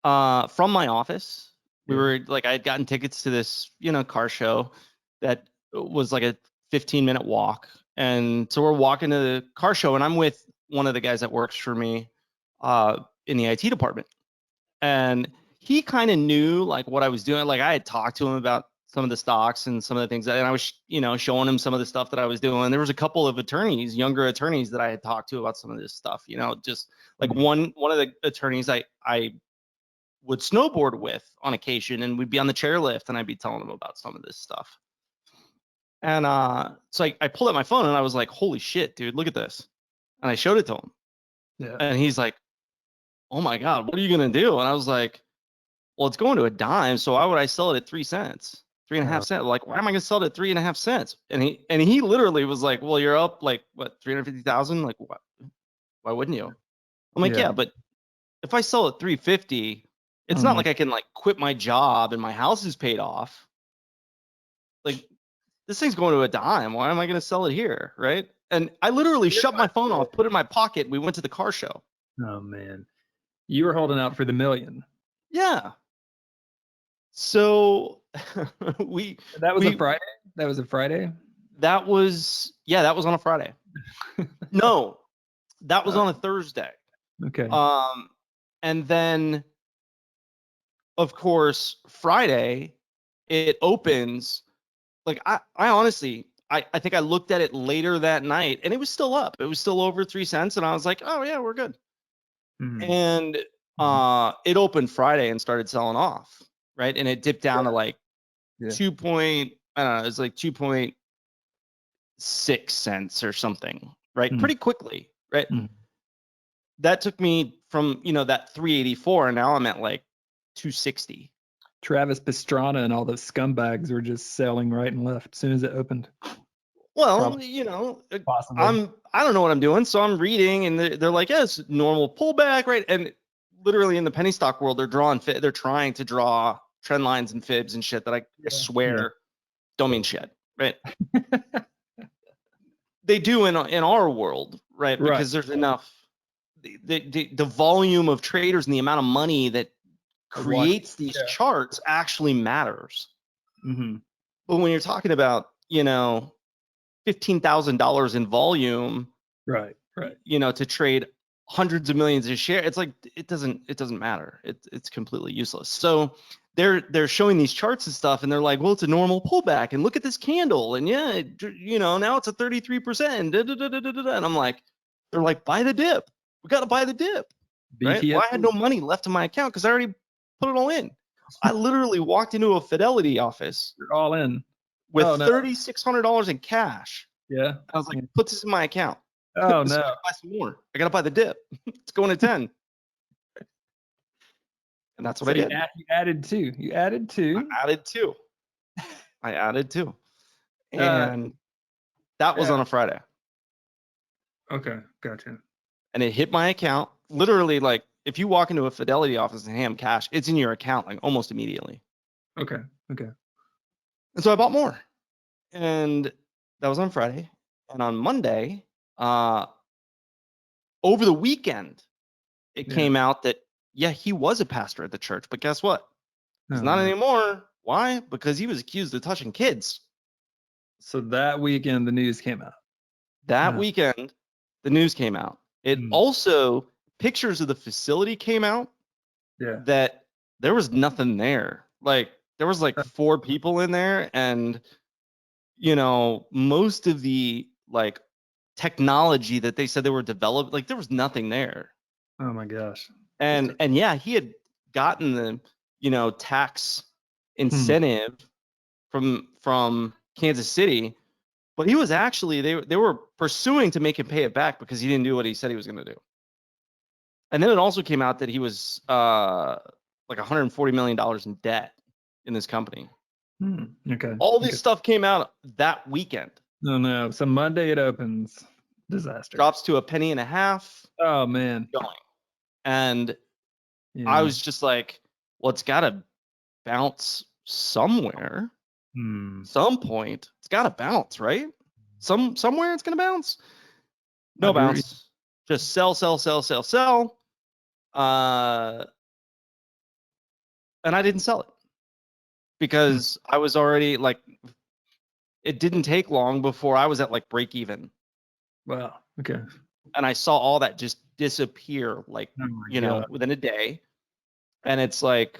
from my office. We were like, I had gotten tickets to this, car show that was like a 15-minute walk. And so we're walking to the car show, and I'm with one of the guys that works for me in the IT department. And he kind of knew like what I was doing. Like I had talked to him about some of the stocks and some of the things and I was, showing him some of the stuff that I was doing. There was a couple of attorneys, younger attorneys that I had talked to about some of this stuff, just like one of the attorneys I would snowboard with on occasion, and we'd be on the chairlift and I'd be telling him about some of this stuff. And so I pulled out my phone and I was like, holy shit, dude, look at this. And I showed it to him. Yeah. And he's like, oh my God, what are you going to do? And I was like, well, it's going to a dime. So why would I sell it at 3 cents, 3.5 cents? Like, why am I going to sell it at 3.5 cents? And he literally was like, well, you're up like what, 350,000? Like what? Why wouldn't you? I'm like, yeah, but if I sell at 350, it's not like I can like quit my job and my house is paid off. Like this thing's going to a dime. Why am I going to sell it here? Right. And I literally shut my phone off, put it in my pocket. We went to the car show. Oh man. You were holding out for the million. Yeah. So that was a Friday? That was a Friday? That was on a Friday. No, that was on a Thursday. Okay. And then of course, Friday it opens. Like I honestly, I think I looked at it later that night and it was still up. It was still over 3 cents. And I was like, oh yeah, we're good. And it opened Friday and started selling off. Right. And it dipped down to like 2.6 cents or something. Right. Pretty quickly. Right. That took me from, that 384 and now I'm at like 260. Travis Pastrana and all those scumbags were just selling right and left as soon as it opened. Well, possibly. I don't know what I'm doing, so I'm reading, and they're like, "Yes, normal pullback, right?" And literally in the penny stock world, they're trying to draw trend lines and fibs and shit that I swear don't mean shit, right? They do in our world, right? Because there's enough. The volume of traders and the amount of money that creates these charts actually matters. But when you're talking about, $15,000 in volume, right, to trade hundreds of millions of shares, it's like it doesn't matter. It's completely useless. So they're showing these charts and stuff, and they're like, well, it's a normal pullback, and look at this candle, and now it's a 33%. And I'm like, they're like, buy the dip. We got to buy the dip. Right? Well, I had no money left in my account because I already put it all in. I literally walked into a Fidelity office. You're all in. With $3,600 in cash. Yeah. I was like, put this in my account. Oh, so no. I gotta buy some more. I got to buy the dip. It's going to 10. And that's what I did. You added two. I added two. And that was on a Friday. Okay. Gotcha. And it hit my account. Literally, like, if you walk into a Fidelity office and hand cash, it's in your account, like, almost immediately. Okay. And so I bought more. And that was on Friday. And on Monday, over the weekend, it came out that, he was a pastor at the church. But guess what? He's not anymore. Why? Because he was accused of touching kids. So that weekend, the news came out. It also, pictures of the facility came out. Yeah. That there was nothing there. Like, there was like 4 people in there, and most of the like technology that they said they were developed, like there was nothing there. Oh my gosh. And yeah, he had gotten the tax incentive from Kansas City, but he was actually they were pursuing to make him pay it back because he didn't do what he said he was going to do. And then it also came out that he was like $140 million in debt in this company. Okay. All this stuff came out that weekend. No. So Monday it opens. Disaster. Drops to $0.015. Oh man. Going. And I was just like, well, it's got to bounce somewhere. Some point. It's got to bounce, right? Somewhere it's going to bounce. No bounce. Just sell. And I didn't sell it because I was already like, it didn't take long before I was at like break even. Wow. Okay. And I saw all that just disappear, like, Oh my you know, God. within a day. And it's like,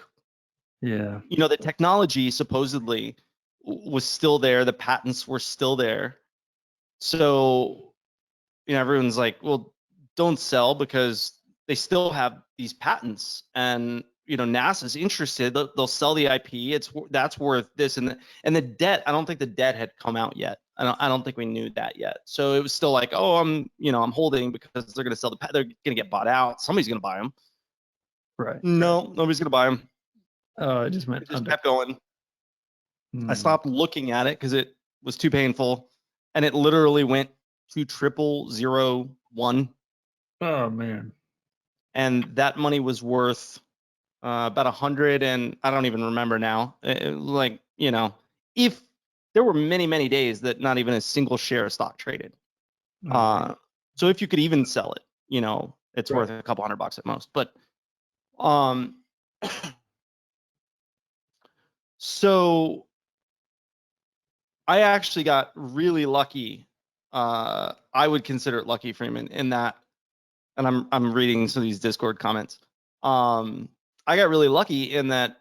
Yeah. you know, the technology supposedly was still there. The patents were still there. So, you know, everyone's like, well, don't sell because they still have these patents, and you know, NASA's interested. They'll sell the IP. That's worth this, and the debt. I don't think the debt had come out yet. I don't think we knew that yet. So it was still like, oh, I'm holding because they're gonna sell they're gonna get bought out. Somebody's gonna buy them. Right. No, nobody's gonna buy them. Oh, it just went It just under. kept going. I Hmm. stopped looking at it because it was too painful, and it literally went to 0001, Oh man. and that money was worth about 100, and I don't even remember now. Like, you know, if there were many days that not even a single share of stock traded. Oh man. So if you could even sell it, you know, it's Right. worth a couple $100 at most. But um, so I actually got really lucky. I would consider it lucky, Freeman, in that, and I'm reading some of these Discord comments. I got really lucky in that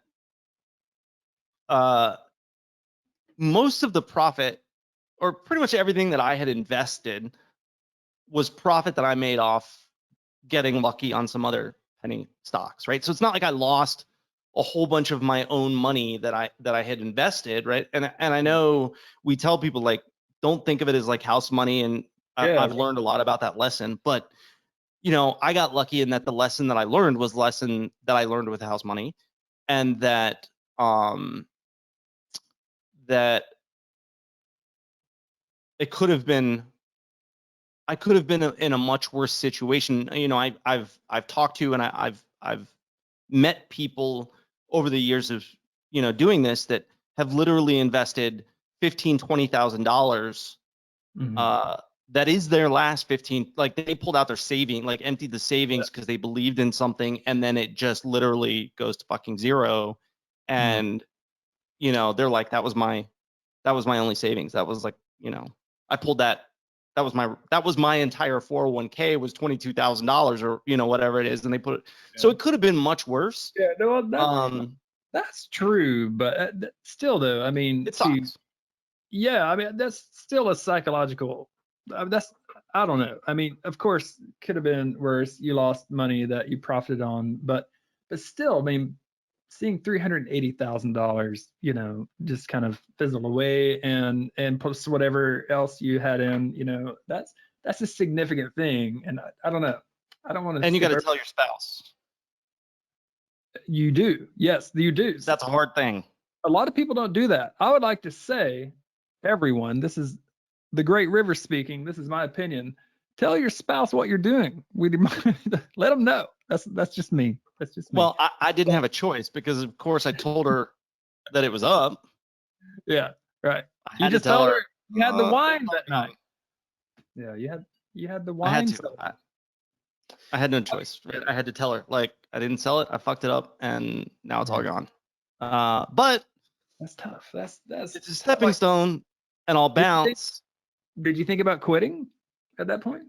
most of the profit, or pretty much everything that I had invested, was profit that I made off getting lucky on some other penny stocks, right? So it's not like I lost a whole bunch of my own money that I had invested, right? And I know we tell people, like, don't think of it as like house money, and Yeah. I've learned a lot about that lesson. But you know, I got lucky in that the lesson that I learned was the lesson that I learned with house money, and that that it could have been I could have been in a much worse situation. You know, I've talked to, and I've met people over the years of, you know, doing this, that have literally invested $15,000-$20,000. Mhm. That is their last 15. Like, they pulled out their saving, like emptied the savings because they believed in something, and then it just literally goes to fucking zero. Mm. And you know, they're like, that was my only savings. That was like, you know, I pulled that. That was my entire 401k was $22,000, or you know, whatever it is, and they put it. So Yeah. it could have been much worse. Yeah. No, Um, that's true, but still, though, I mean, it sucks. yeah, I mean, that's still a psychological. That's I don't know. I mean, of course, could have been worse. You lost money that you profited on, but still, I mean, seeing $380,000, you know, just kind of fizzle away, and plus whatever else you had in, you know, that's a significant thing. And I don't know. I don't want to And you got skip to over. tell your spouse. You do, yes, you do. That's a hard thing. A lot of people don't do that. I would like to say, everyone, this is the Great River speaking. This is my opinion. Tell your spouse what you're doing. Let them know. That's just me. That's just me. Well, I didn't have a choice because, of course, I told her that it was up. Yeah, right. I You had to just tell told her her. you had the It's wine all that night. gone. Yeah, you had the I had wine. to. I had no choice. Right? I had to tell her, like, I didn't sell it. I fucked it up, and now it's all gone. But That's tough. That's it's a tough. stepping Like, stone, and I'll did you think bounce. did you think about quitting at that point?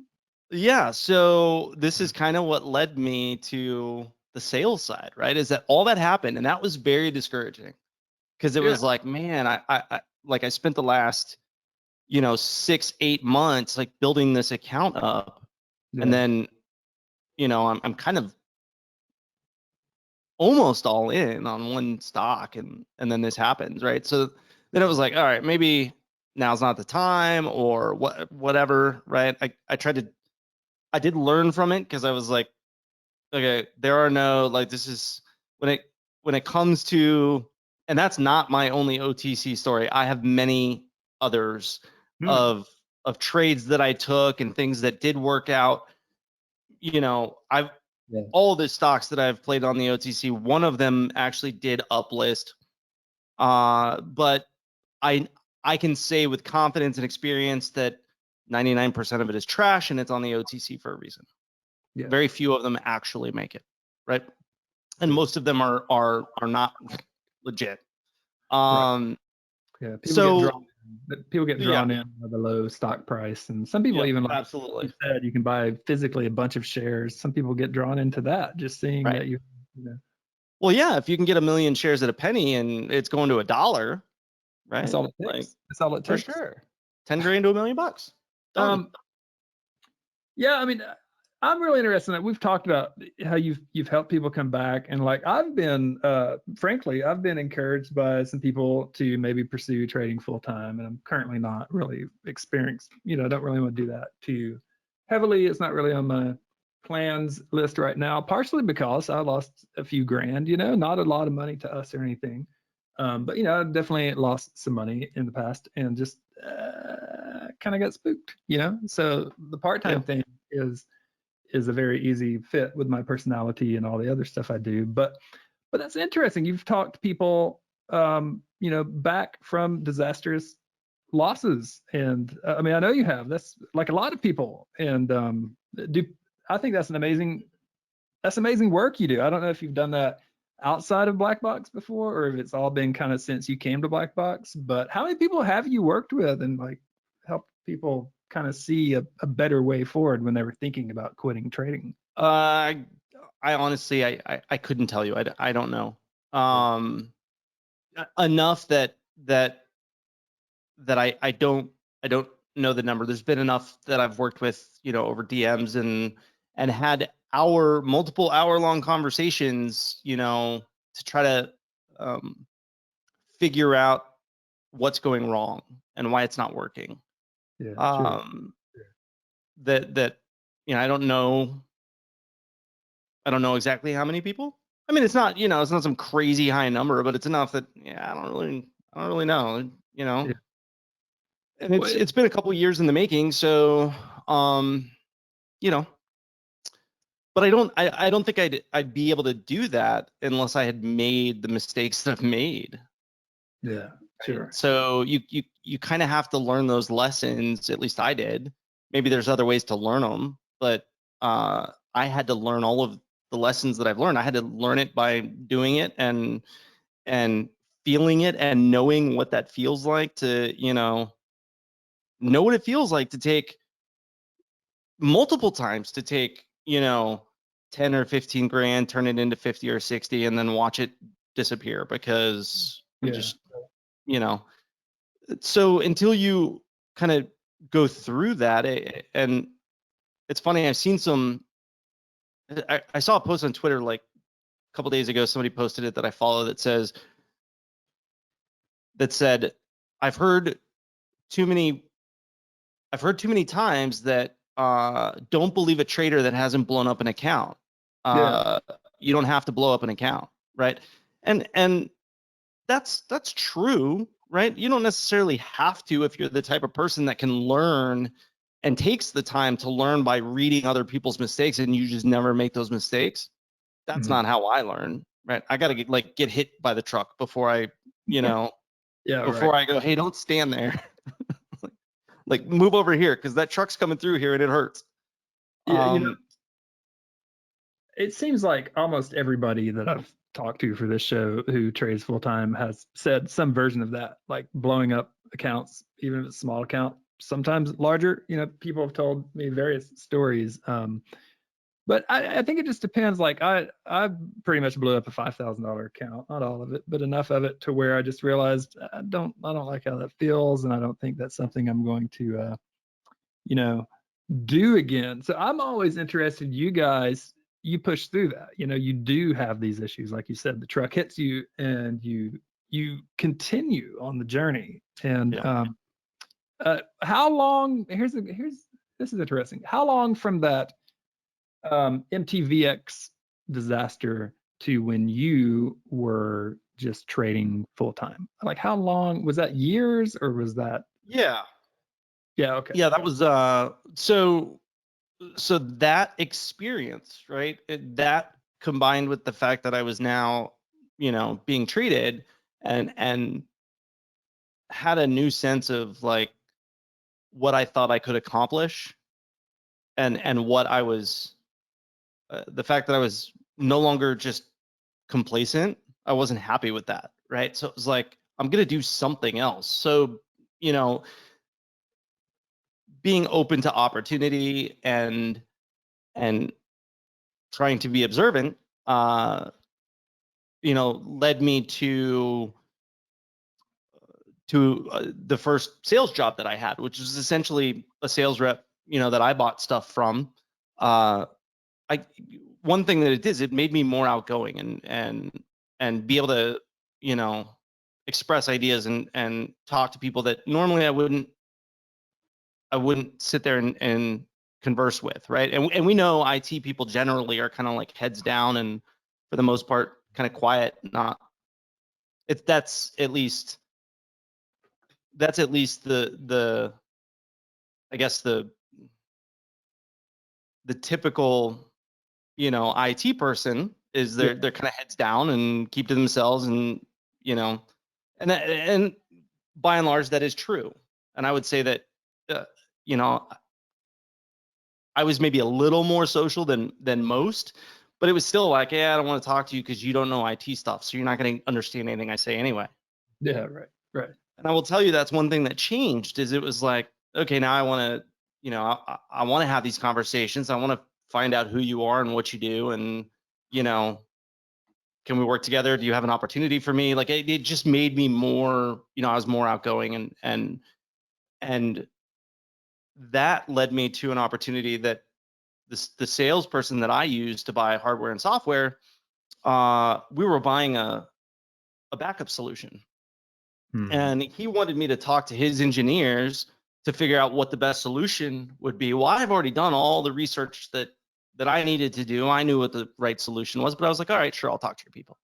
Yeah. So this is kind of what led me to the sales side, right? Is that all that happened, and that was very discouraging, because it Yeah. was like, man, I spent the last, you know, 6-8 months like building this account up, and Yeah. then, you know, I'm kind of almost all in on one stock, and then this happens, right? So then it was like, all right, maybe now's not the time, or whatever, right? I did learn from it, because I was like, okay, there are no, like, this is when it comes to, and that's not my only OTC story. I have many others Hmm. of trades that I took and things that did work out. You know, Yeah. all the stocks that I've played on the OTC, one of them actually did uplist. But I can say with confidence and experience that 99% of it is trash, and it's on the OTC for a reason. Yeah. Very few of them actually make it, right? And Yeah. most of them are not legit. Right. Um, Yeah. People get so drawn. But people get Yeah, drawn in by the low stock price, and some people yeah, even, like absolutely. you said, you can buy physically a bunch of shares. Some people get drawn into that just seeing Right. that you know, Well, yeah, if you can get 1 million shares at a penny and it's going to $1, that's right? all it Like takes. That's all it for takes. sure. 10 grand to $1 million. Done. Um, yeah, I mean, I'm really interested in that. We've talked about how you've helped people come back, and like I've been, frankly, I've been encouraged by some people to maybe pursue trading full time, and I'm currently not really experienced. I don't really want to do that too heavily. It's not really on my plans list right now, partially because I lost a few grand. Not a lot of money to us or anything, but I definitely lost some money in the past, and just kind of got spooked. So the part-time Yeah. thing is a very easy fit with my personality and all the other stuff I do. But that's interesting. You've talked to people, back from disastrous losses, and I mean, I know you have. That's like a lot of people, and do I think that's amazing work you do. I don't know if you've done that outside of Black Box before, or if it's all been kind of since you came to Black Box. But how many people have you worked with and like helped people kind of see a better way forward when they were thinking about quitting trading? I honestly, I couldn't tell you. I don't know. Yeah. Enough that I don't know the number. There's been enough that I've worked with, over DMs and had multiple hour-long conversations, to try to figure out what's going wrong and why it's not working. Yeah, sure. Um, that I don't know exactly how many people. I mean, it's not some crazy high number, but it's enough that I don't really know, Yeah. and Well, it's been a couple years in the making, so um, you know, but I don't think I'd be able to do that unless I had made the mistakes that I've made. yeah, Right? sure. So you kind of have to learn those lessons. At least I did. Maybe there's other ways to learn them, but I had to learn all of the lessons that I've learned. I had to learn it by doing it and feeling it and knowing what that feels like to know what it feels like to take multiple times to take 10 or 15 grand, turn it into 50 or 60, and then watch it disappear because I'm Yeah. just you know so until you kind of go through that, and it's funny, I've seen I saw a post on Twitter like a couple days ago. Somebody posted it that I follow that said, I've heard too many I've heard too many times that don't believe a trader that hasn't blown up an account. Yeah. uh, you don't have to blow up an account, right? And that's true, right? You don't necessarily have to if you're the type of person that can learn and takes the time to learn by reading other people's mistakes, and you just never make those mistakes. That's Mhm. not how I learn, right? I got to get hit by the truck before I, you know, Yeah, right. before I go, hey, don't stand there. Like move over here because that truck's coming through here and it hurts. Yeah, Um, it seems like almost everybody that I've talked to for this show who trades full time has said some version of that, like blowing up accounts, even if it's a small account, sometimes larger. People have told me various stories. But I think it just depends. Like I pretty much blew up a $5,000 account, not all of it, but enough of it to where I just realized I don't like how that feels, and I don't think that's something I'm going to you know do again. So I'm always interested. You guys, you push through that. You do have these issues, like you said. The truck hits you, and you continue on the journey. And yeah. how long? Here's this is interesting. How long from that MTVX disaster to when you were just trading full time? Like, how long was that? Years, or was that? Yeah. Yeah. Okay. Yeah, that was so that experience, right? That combined with the fact that I was now, being treated and had a new sense of like what I thought I could accomplish and what I was the fact that I was no longer just complacent. I wasn't happy with that, right? So it was like I'm going to do something else. So you know, being open to opportunity and trying to be observant, you know, led me to the first sales job that I had, which was essentially a sales rep, you know, that I bought stuff from. One thing that it did is it made me more outgoing and be able to, you know, express ideas and talk to people that normally I wouldn't sit there and converse with, right? And we know IT people generally are kind of like heads down and for the most part kind of quiet. That's at least the I guess the typical, you know, IT person is they're kind of heads down and keep to themselves, and you know, and by and large that is true. And I would say that you know, I was maybe a little more social than most, but it was still like, yeah, I don't want to talk to you because you don't know IT stuff, so you're not going to understand anything I say anyway. Yeah, right. And I will tell you that's one thing that changed is it was like, okay, now I want to, you know, I want to have these conversations. I want to find out who you are and what you do, and you know, can we work together? Do you have an opportunity for me? Like it just made me more, you know, I was more outgoing, and that led me to an opportunity that the salesperson that I used to buy hardware and software, we were buying a backup solution. And he wanted me to talk to his engineers to figure out what the best solution would be. Well, I've already done all the research that I needed to do. I knew what the right solution was, but I was like, all right, sure, I'll talk to your people.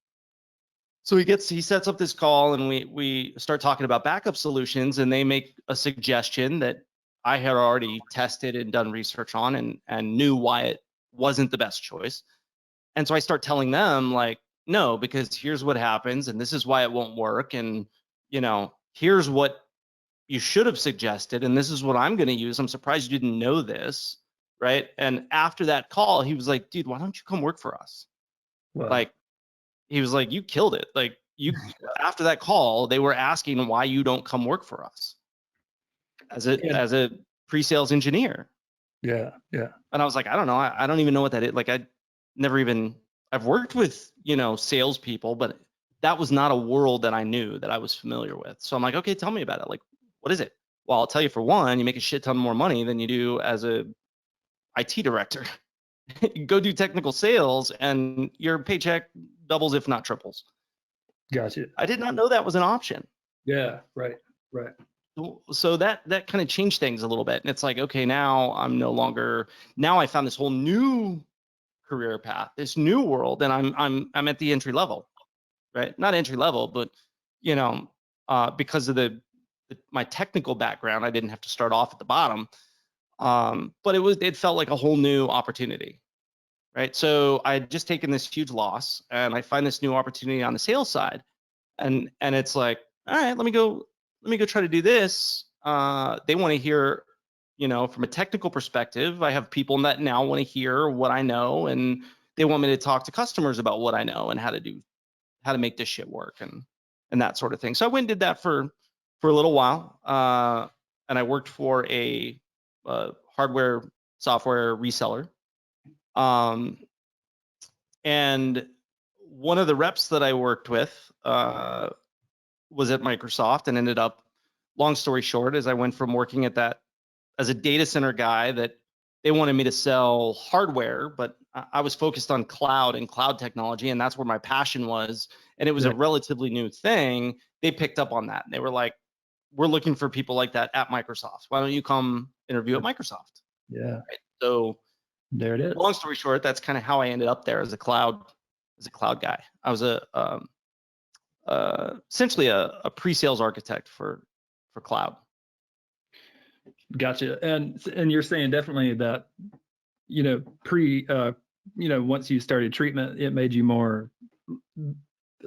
So he sets up this call, and we start talking about backup solutions, and they make a suggestion that I had already tested and done research on and knew why it wasn't the best choice. And so I start telling them like, no, because here's what happens, and this is why it won't work, and you know, here's what you should have suggested, and this is what I'm going to use. I'm surprised you didn't know this, right? And after that call, he was like, dude, why don't you come work for us? Wow. Like, he was like, you killed it. Like after that call, they were asking why you don't come work for us as a pre-sales engineer. Yeah. And I was like, I don't know. I don't even know what that is. Like I've worked with, you know, salespeople, but that was not a world that I knew, that I was familiar with. So I'm like, okay, tell me about it. Like, what is it? Well, I'll tell you, for one, you make a shit ton more money than you do as a IT director. Go do technical sales and your paycheck doubles, if not triples. Gotcha. I did not know that was an option. Yeah, right. So that kind of changed things a little bit. And it's like, okay, now I found this whole new career path, this new world, and I'm at the entry level, right? Not entry level, but you know, because of my technical background, I didn't have to start off at the bottom. But it felt like a whole new opportunity, right? So I had just taken this huge loss, and I find this new opportunity on the sales side, and it's like, all right, let me go try to do this. They want to hear, you know, from a technical perspective. I have people that now want to hear what I know, and they want me to talk to customers about what I know and how to make this shit work and that sort of thing. So I went and did that for a little while, and I worked for a hardware software reseller. And one of the reps that I worked with was at Microsoft, and ended up, long story short, is I went from working at that as a data center guy that they wanted me to sell hardware, but I was focused on cloud and cloud technology, and that's where my passion was. And it was a relatively new thing. They picked up on that, and they were like, we're looking for people like that at Microsoft. Why don't you come interview at Microsoft? Yeah. Right? So there it is. Long story short, that's kind of how I ended up there as a cloud guy. I was essentially a pre-sales architect for cloud. Gotcha. And you're saying definitely that, you know, once you started treatment, it made you more,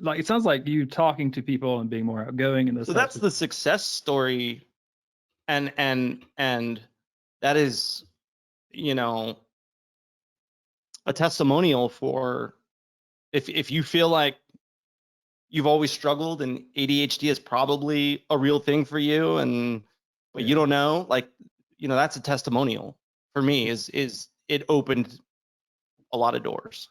like, it sounds like you talking to people and being more outgoing, and so that's the success story, and that is, you know, a testimonial for if you feel like you've always struggled and ADHD is probably a real thing for you, and but you don't know, like, that's a testimonial for me. Is it opened a lot of doors.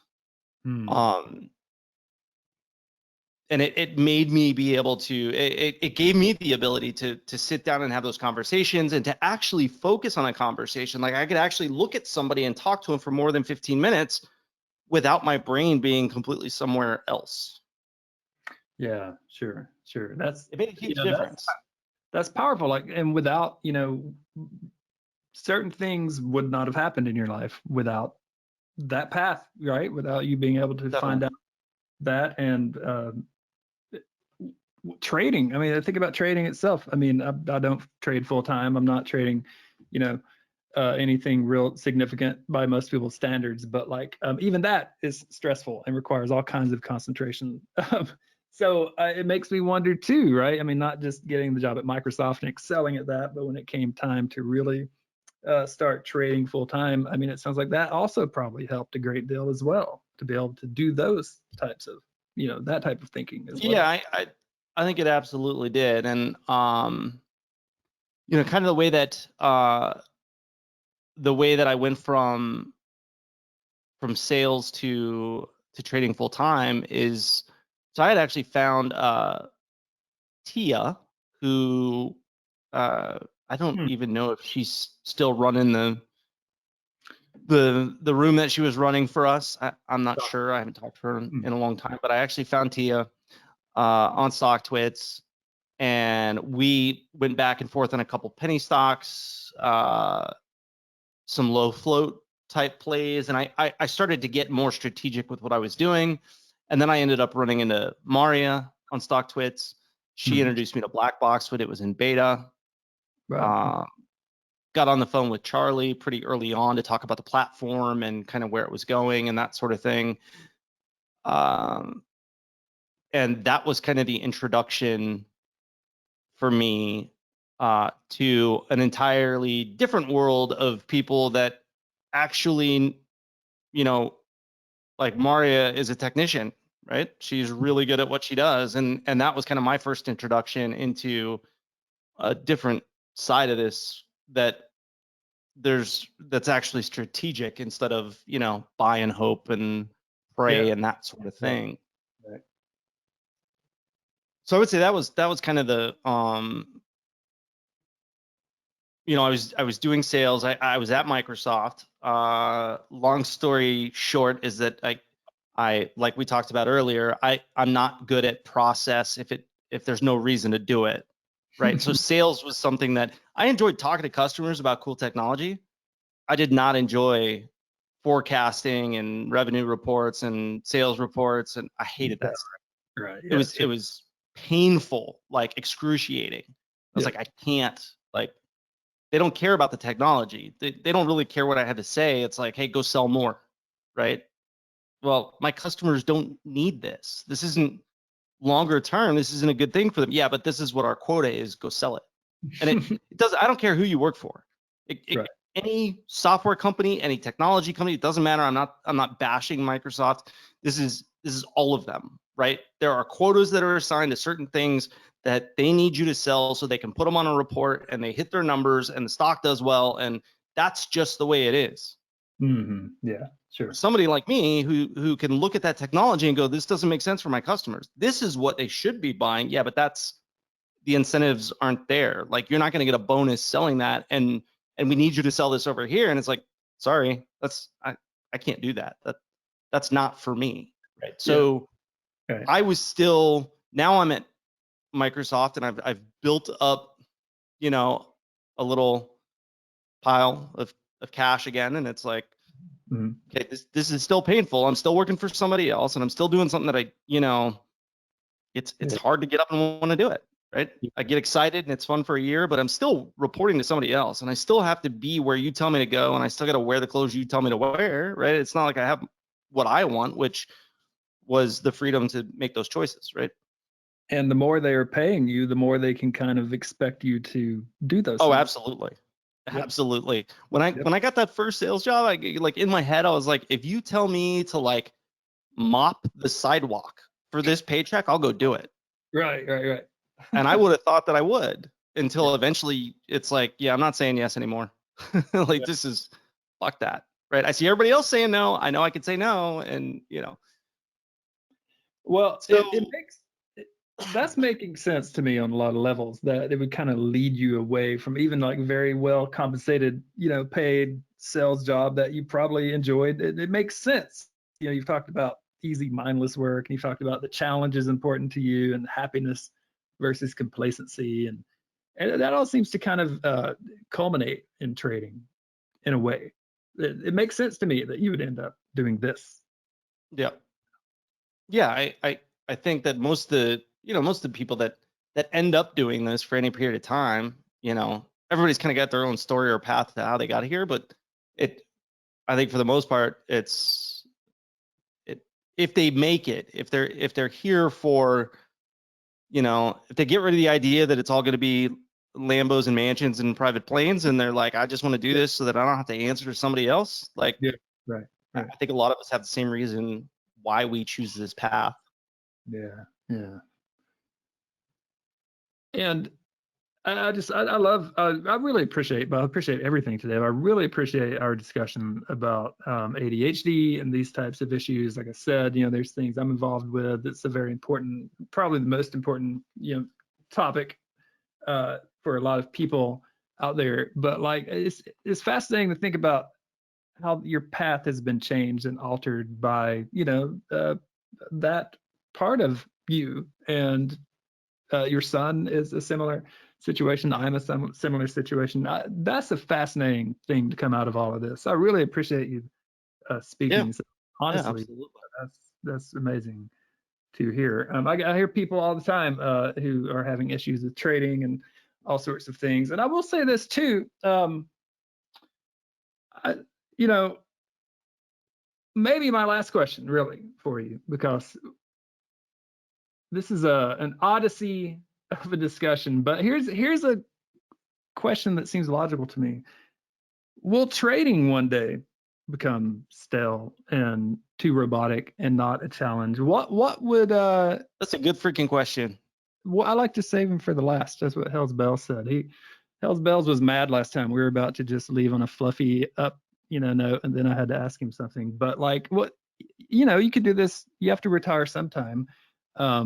And it made me be able to, it gave me the ability to sit down and have those conversations and to actually focus on a conversation. Like I could actually look at somebody and talk to them for more than 15 minutes without my brain being completely somewhere else. Yeah, sure. It made a huge difference. That's powerful. Like, and without, certain things would not have happened in your life without that path, right? Without you being able to find out that. And trading, I mean, I think about trading itself. I mean, I don't trade full time. I'm not trading, anything real significant by most people's standards, but like even that is stressful and requires all kinds of concentration. So it makes me wonder too, right? I mean, not just getting the job at Microsoft and excelling at that, but when it came time to really start trading full time, I mean, it sounds like that also probably helped a great deal as well, to be able to do those types of, that type of thinking as well. Yeah, I think it absolutely did. And kind of the way that I went from sales to trading full time is, so I had actually found Tia, who I don't even know if she's still running the room that she was running for us. I'm not sure. I haven't talked to her in a long time, but I actually found Tia on StockTwits, and we went back and forth on a couple penny stocks, some low float type plays, and I started to get more strategic with what I was doing. And then I ended up running into Maria on StockTwits. She introduced me to BlackBox when it was in beta. Wow. Got on the phone with Charlie pretty early on to talk about the platform and kind of where it was going and that sort of thing. And that was kind of the introduction for me to an entirely different world of people that actually, like Maria is a technician, right? She's really good at what she does. And that was kind of my first introduction into a different side of this that's actually strategic instead of, buy and hope and pray and that sort of thing. Right. So I would say that was kind of the I was doing sales. I was at Microsoft. Long story short is that I like we talked about earlier, I'm not good at process if there's no reason to do it. Right. So sales was something that I enjoyed talking to customers about cool technology. I did not enjoy forecasting and revenue reports and sales reports, and I hated that. Right. Yeah, it was painful, like excruciating. I was like, I can't, like, they don't care about the technology. They don't really care what I had to say. It's like, hey, go sell more, right? Well, my customers don't need this. This isn't longer term. This isn't a good thing for them. Yeah, but this is what our quota is. Go sell it. And it doesn't. I don't care who you work for. Right. Any software company, any technology company, it doesn't matter. I'm not bashing Microsoft. This is all of them, right? There are quotas that are assigned to certain things that they need you to sell so they can put them on a report and they hit their numbers and the stock does well, and that's just the way it is. Yeah, sure. Somebody like me who can look at that technology and go, this doesn't make sense for my customers. This is what they should be buying. Yeah, but the incentives aren't there. Like, you're not going to get a bonus selling that, and we need you to sell this over here. And it's like, sorry, I can't do that. That's not for me. Right. So Right. I was now I'm at Microsoft, and I've built up, a little pile of cash again. And it's like, okay, this is still painful. I'm still working for somebody else, and I'm still doing something that it's hard to get up and want to do it. Right. I get excited and it's fun for a year, but I'm still reporting to somebody else, and I still have to be where you tell me to go, and I still got to wear the clothes you tell me to wear. Right. It's not like I have what I want, which was the freedom to make those choices. Right. And the more they are paying you, the more they can kind of expect you to do those things. Absolutely. Yep. Absolutely. When I got that first sales job, like in my head, I was like, if you tell me to like mop the sidewalk for this paycheck, I'll go do it. Right. And I would have thought that I would until eventually it's like, yeah, I'm not saying yes anymore. Like this is fuck that. Right. I see everybody else saying no. I know I could say no. And Well, so that's making sense to me on a lot of levels, that it would kind of lead you away from even like very well compensated, paid sales job that you probably enjoyed. It makes sense. You've talked about easy, mindless work, and you've talked about the challenges important to you and happiness versus complacency. And that all seems to kind of culminate in trading in a way. It makes sense to me that you would end up doing this. yeah, I think that most of the people that end up doing this for any period of time, everybody's kind of got their own story or path to how they got here, but I think for the most part, if they make it, if they're here for, if they get rid of the idea that it's all going to be Lambos and mansions and private planes, and they're like, I just want to do this so that I don't have to answer to somebody else. Like, Right. I think a lot of us have the same reason why we choose this path. Yeah. And I really appreciate everything today. I really appreciate our discussion about ADHD and these types of issues. Like I said, there's things I'm involved with. It's a very important, probably the most important, topic for a lot of people out there. But like, it's fascinating to think about how your path has been changed and altered by, that part of you. And your son is a similar situation. I'm a similar situation. That's a fascinating thing to come out of all of this. I really appreciate you speaking. Yeah. So honestly, Absolutely. that's amazing to hear. I hear people all the time who are having issues with trading and all sorts of things. And I will say this too. Maybe my last question really for you, because this is an odyssey of a discussion, but here's a question that seems logical to me. Will trading one day become stale and too robotic and not a challenge? What would That's a good freaking question. well, I like to save him for the last. That's what Hell's Bells said. Hell's Bells was mad last time. We were about to just leave on a fluffy up, note, and then I had to ask him something. But like, what, you could do this. You have to retire sometime. But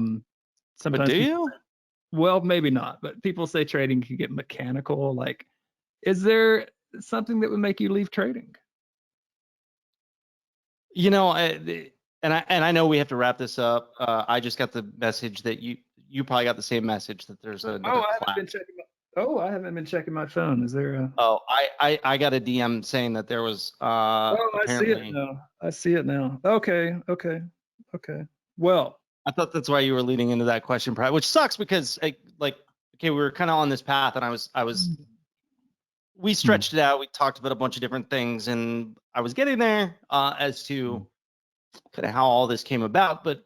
Sometimes do you? well, maybe not, but people say trading can get mechanical. Like, is there something that would make you leave trading? And I know we have to wrap this up. I just got the message that you probably got the same message that there's another class. I haven't been checking my phone. Is there a? Oh, I got a DM saying that there was apparently. I see it now. Okay. Well, I thought that's why you were leading into that question, which sucks because we were kind of on this path, and we stretched it out. We talked about a bunch of different things, and I was getting there as to kind of how all this came about. But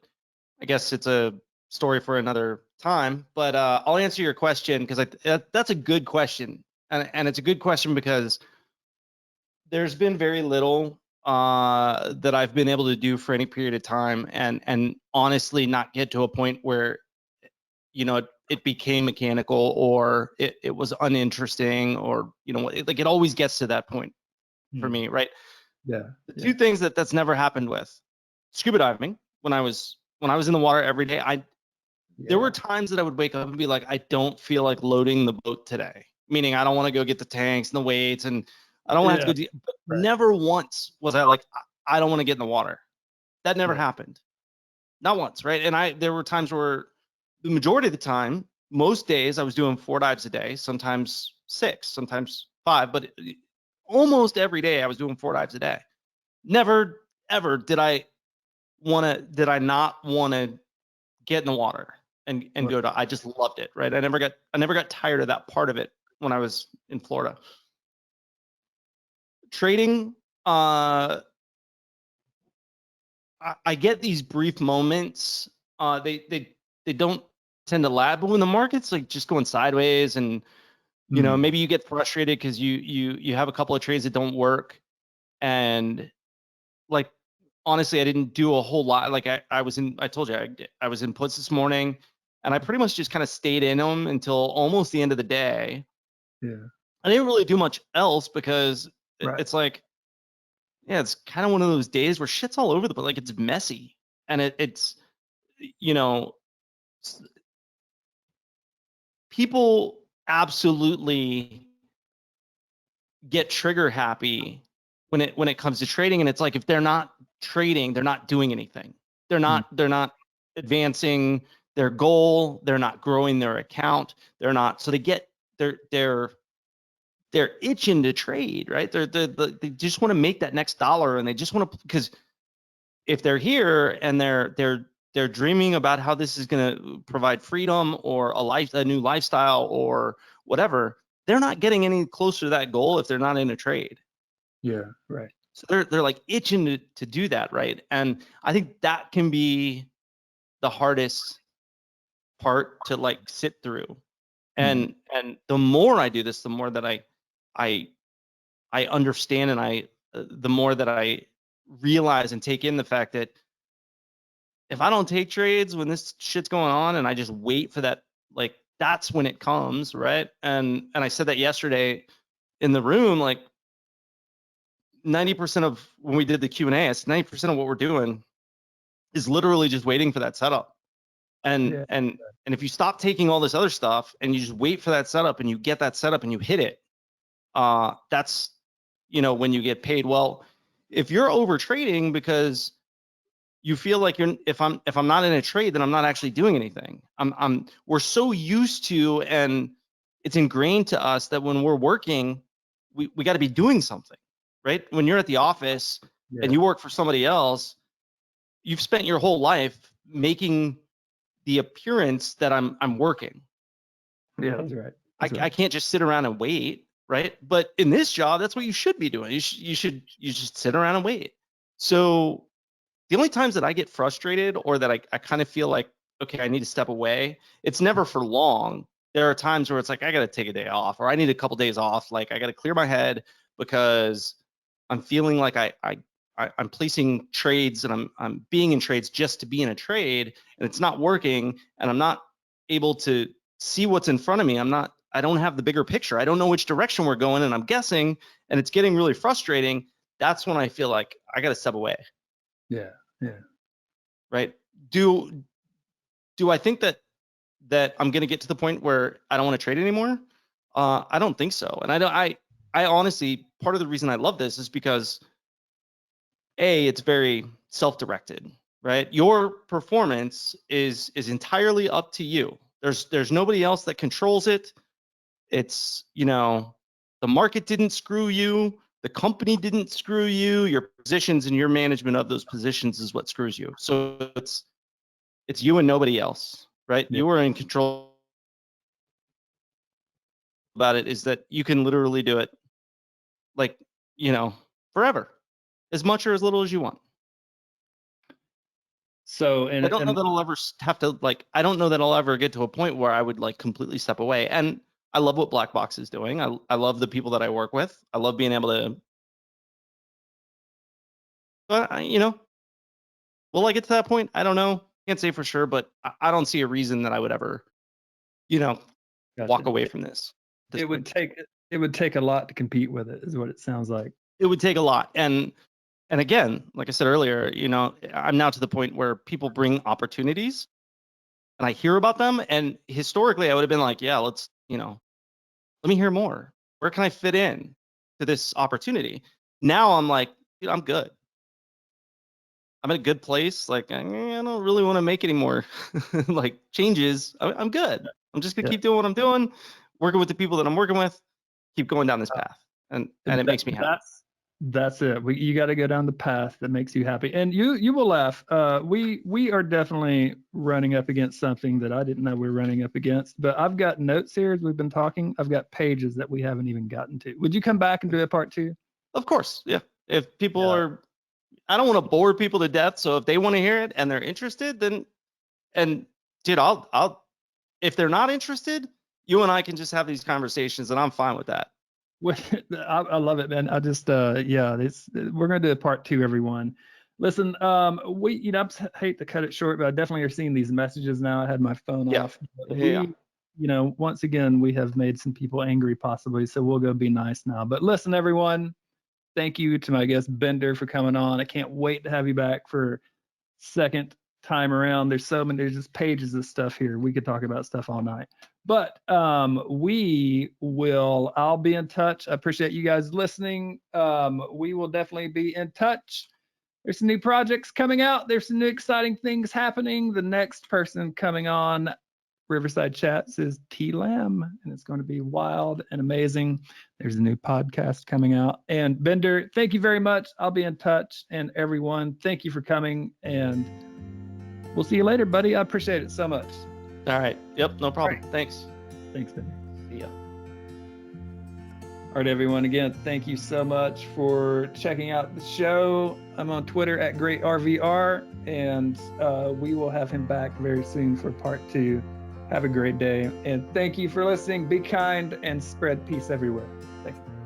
I guess it's a story for another time. But I'll answer your question because that's a good question, and it's a good question because there's been very little that I've been able to do for any period of time, and honestly, not get to a point where it became mechanical or it was uninteresting, or it always gets to that point for me, right? Yeah. The two things that's never happened with scuba diving. When I was in the water every day, there were times that I would wake up and be like, I don't feel like loading the boat today. Meaning I don't want to go get the tanks and the weights, and I don't want to have to go. But never once was I like, I don't want to get in the water. That never happened. Not once, right? And there were times where the majority of the time, most days I was doing 4 dives a day, sometimes 6, sometimes 5, but almost every day I was doing 4 dives a day. Never ever did I not want to get in the water and go to. I just loved it, right? I never got tired of that part of it when I was in Florida. Trading, I get these brief moments. They don't tend to last, but when the market's like just going sideways, and maybe you get frustrated because you have a couple of trades that don't work, and like honestly, I didn't do a whole lot. Like I told you, I was in puts this morning, and I pretty much just kind of stayed in them until almost the end of the day. Yeah. I didn't really do much else because Right. it's like, yeah, it's kind of one of those days where shit's all over the place. Like it's messy, and it's, you know, people absolutely get trigger happy when it comes to trading, and it's like if they're not trading, they're not doing anything. They're not advancing their goal. They're not growing their account. They're not. So they get they're itching to trade, right? They just want to make that next dollar, and they just want to, because if they're here and they're dreaming about how this is going to provide freedom or a new lifestyle or whatever, they're not getting any closer to that goal if they're not in a trade. Yeah. Right. So they're like itching to do that, right? And I think that can be the hardest part to like sit through. And the more I do this, the more that I understand, and the more that I realize and take in the fact that if I don't take trades when this shit's going on and I just wait for that, like that's when it comes, right? And I said that yesterday in the room, like 90% of when we did the Q&A, it's 90% of what we're doing is literally just waiting for that setup. And Yeah. and if you stop taking all this other stuff and you just wait for that setup and you get that setup and you hit it, that's, when you get paid. Well, if you're over trading because you feel like if I'm not in a trade, then I'm not actually doing anything. We're so used to, and it's ingrained to us that when we're working, we got to be doing something, right? When you're at the office and you work for somebody else, you've spent your whole life making the appearance that I'm working. Yeah, that's right. I can't just sit around and wait, right? But in this job, that's what you should be doing. You should sit around and wait. So the only times that I get frustrated or that I kind of feel like, okay, I need to step away, it's never for long. There are times where it's like, I got to take a day off, or I need a couple days off. Like I got to clear my head because I'm feeling like I'm placing trades and I'm being in trades just to be in a trade, and it's not working, and I'm not able to see what's in front of me. I don't have the bigger picture. I don't know which direction we're going, and I'm guessing, and it's getting really frustrating. That's when I feel like I got to step away. Yeah. Yeah. Right. Do I think that I'm going to get to the point where I don't want to trade anymore? I don't think so. And I honestly, part of the reason I love this is because it's very self-directed, right? Your performance is entirely up to you. There's nobody else that controls it. It's, the market didn't screw you. The company didn't screw you. Your positions and your management of those positions is what screws you. So it's you and nobody else, right? Yeah. You are in control about it, is that you can literally do it like, forever, as much or as little as you want. So, I don't know that I'll ever have to, like, I don't know that I'll ever get to a point where I would like completely step away. And I love what BlackBox is doing. I love the people that I work with. I love being able to, but will I get to that point? I don't know. Can't say for sure, but I don't see a reason that I would ever, walk away from this. It would take a lot to compete with it, is what it sounds like. It would take a lot. And again, like I said earlier, I'm now to the point where people bring opportunities and I hear about them. And historically, I would have been like, yeah, let's, let me hear more. Where can I fit in to this opportunity? Now I'm like, dude, I'm good. I'm in a good place. Like, I don't really want to make any more like changes. I'm good. I'm just gonna keep doing what I'm doing, working with the people that I'm working with, keep going down this path, and it makes me happy. That's it. You got to go down the path that makes you happy. And you will laugh. We are definitely running up against something that I didn't know we were running up against. But I've got notes here as we've been talking. I've got pages that we haven't even gotten to. Would you come back and do a part 2? Of course, yeah. If people are, I don't want to bore people to death. So if they want to hear it and they're interested, then, and dude, I'll, if they're not interested, you and I can just have these conversations, and I'm fine with that. I love it, man. I just, we're going to do a part 2, everyone. Listen, we, I hate to cut it short, but I definitely are seeing these messages now. I had my phone Yeah. off. But Yeah. once again, we have made some people angry possibly, so we'll go be nice now. But listen, everyone, thank you to my guest Bender for coming on. I can't wait to have you back for second time around. There's just pages of stuff here. We could talk about stuff all night. But I'll be in touch. I appreciate you guys listening. We will definitely be in touch. There's some new projects coming out. There's some new exciting things happening. The next person coming on Riverside Chats is T Lamb, and it's going to be wild and amazing. There's a new podcast coming out. And Bender, thank you very much. I'll be in touch. And everyone, thank you for coming. And we'll see you later, buddy. I appreciate it so much. All right. Yep. No problem. All right. Thanks. Thanks, Bender. See ya. All right, everyone. Again, thank you so much for checking out the show. I'm on Twitter at GreatRVR, and we will have him back very soon for part 2. Have a great day, and thank you for listening. Be kind and spread peace everywhere. Thank you.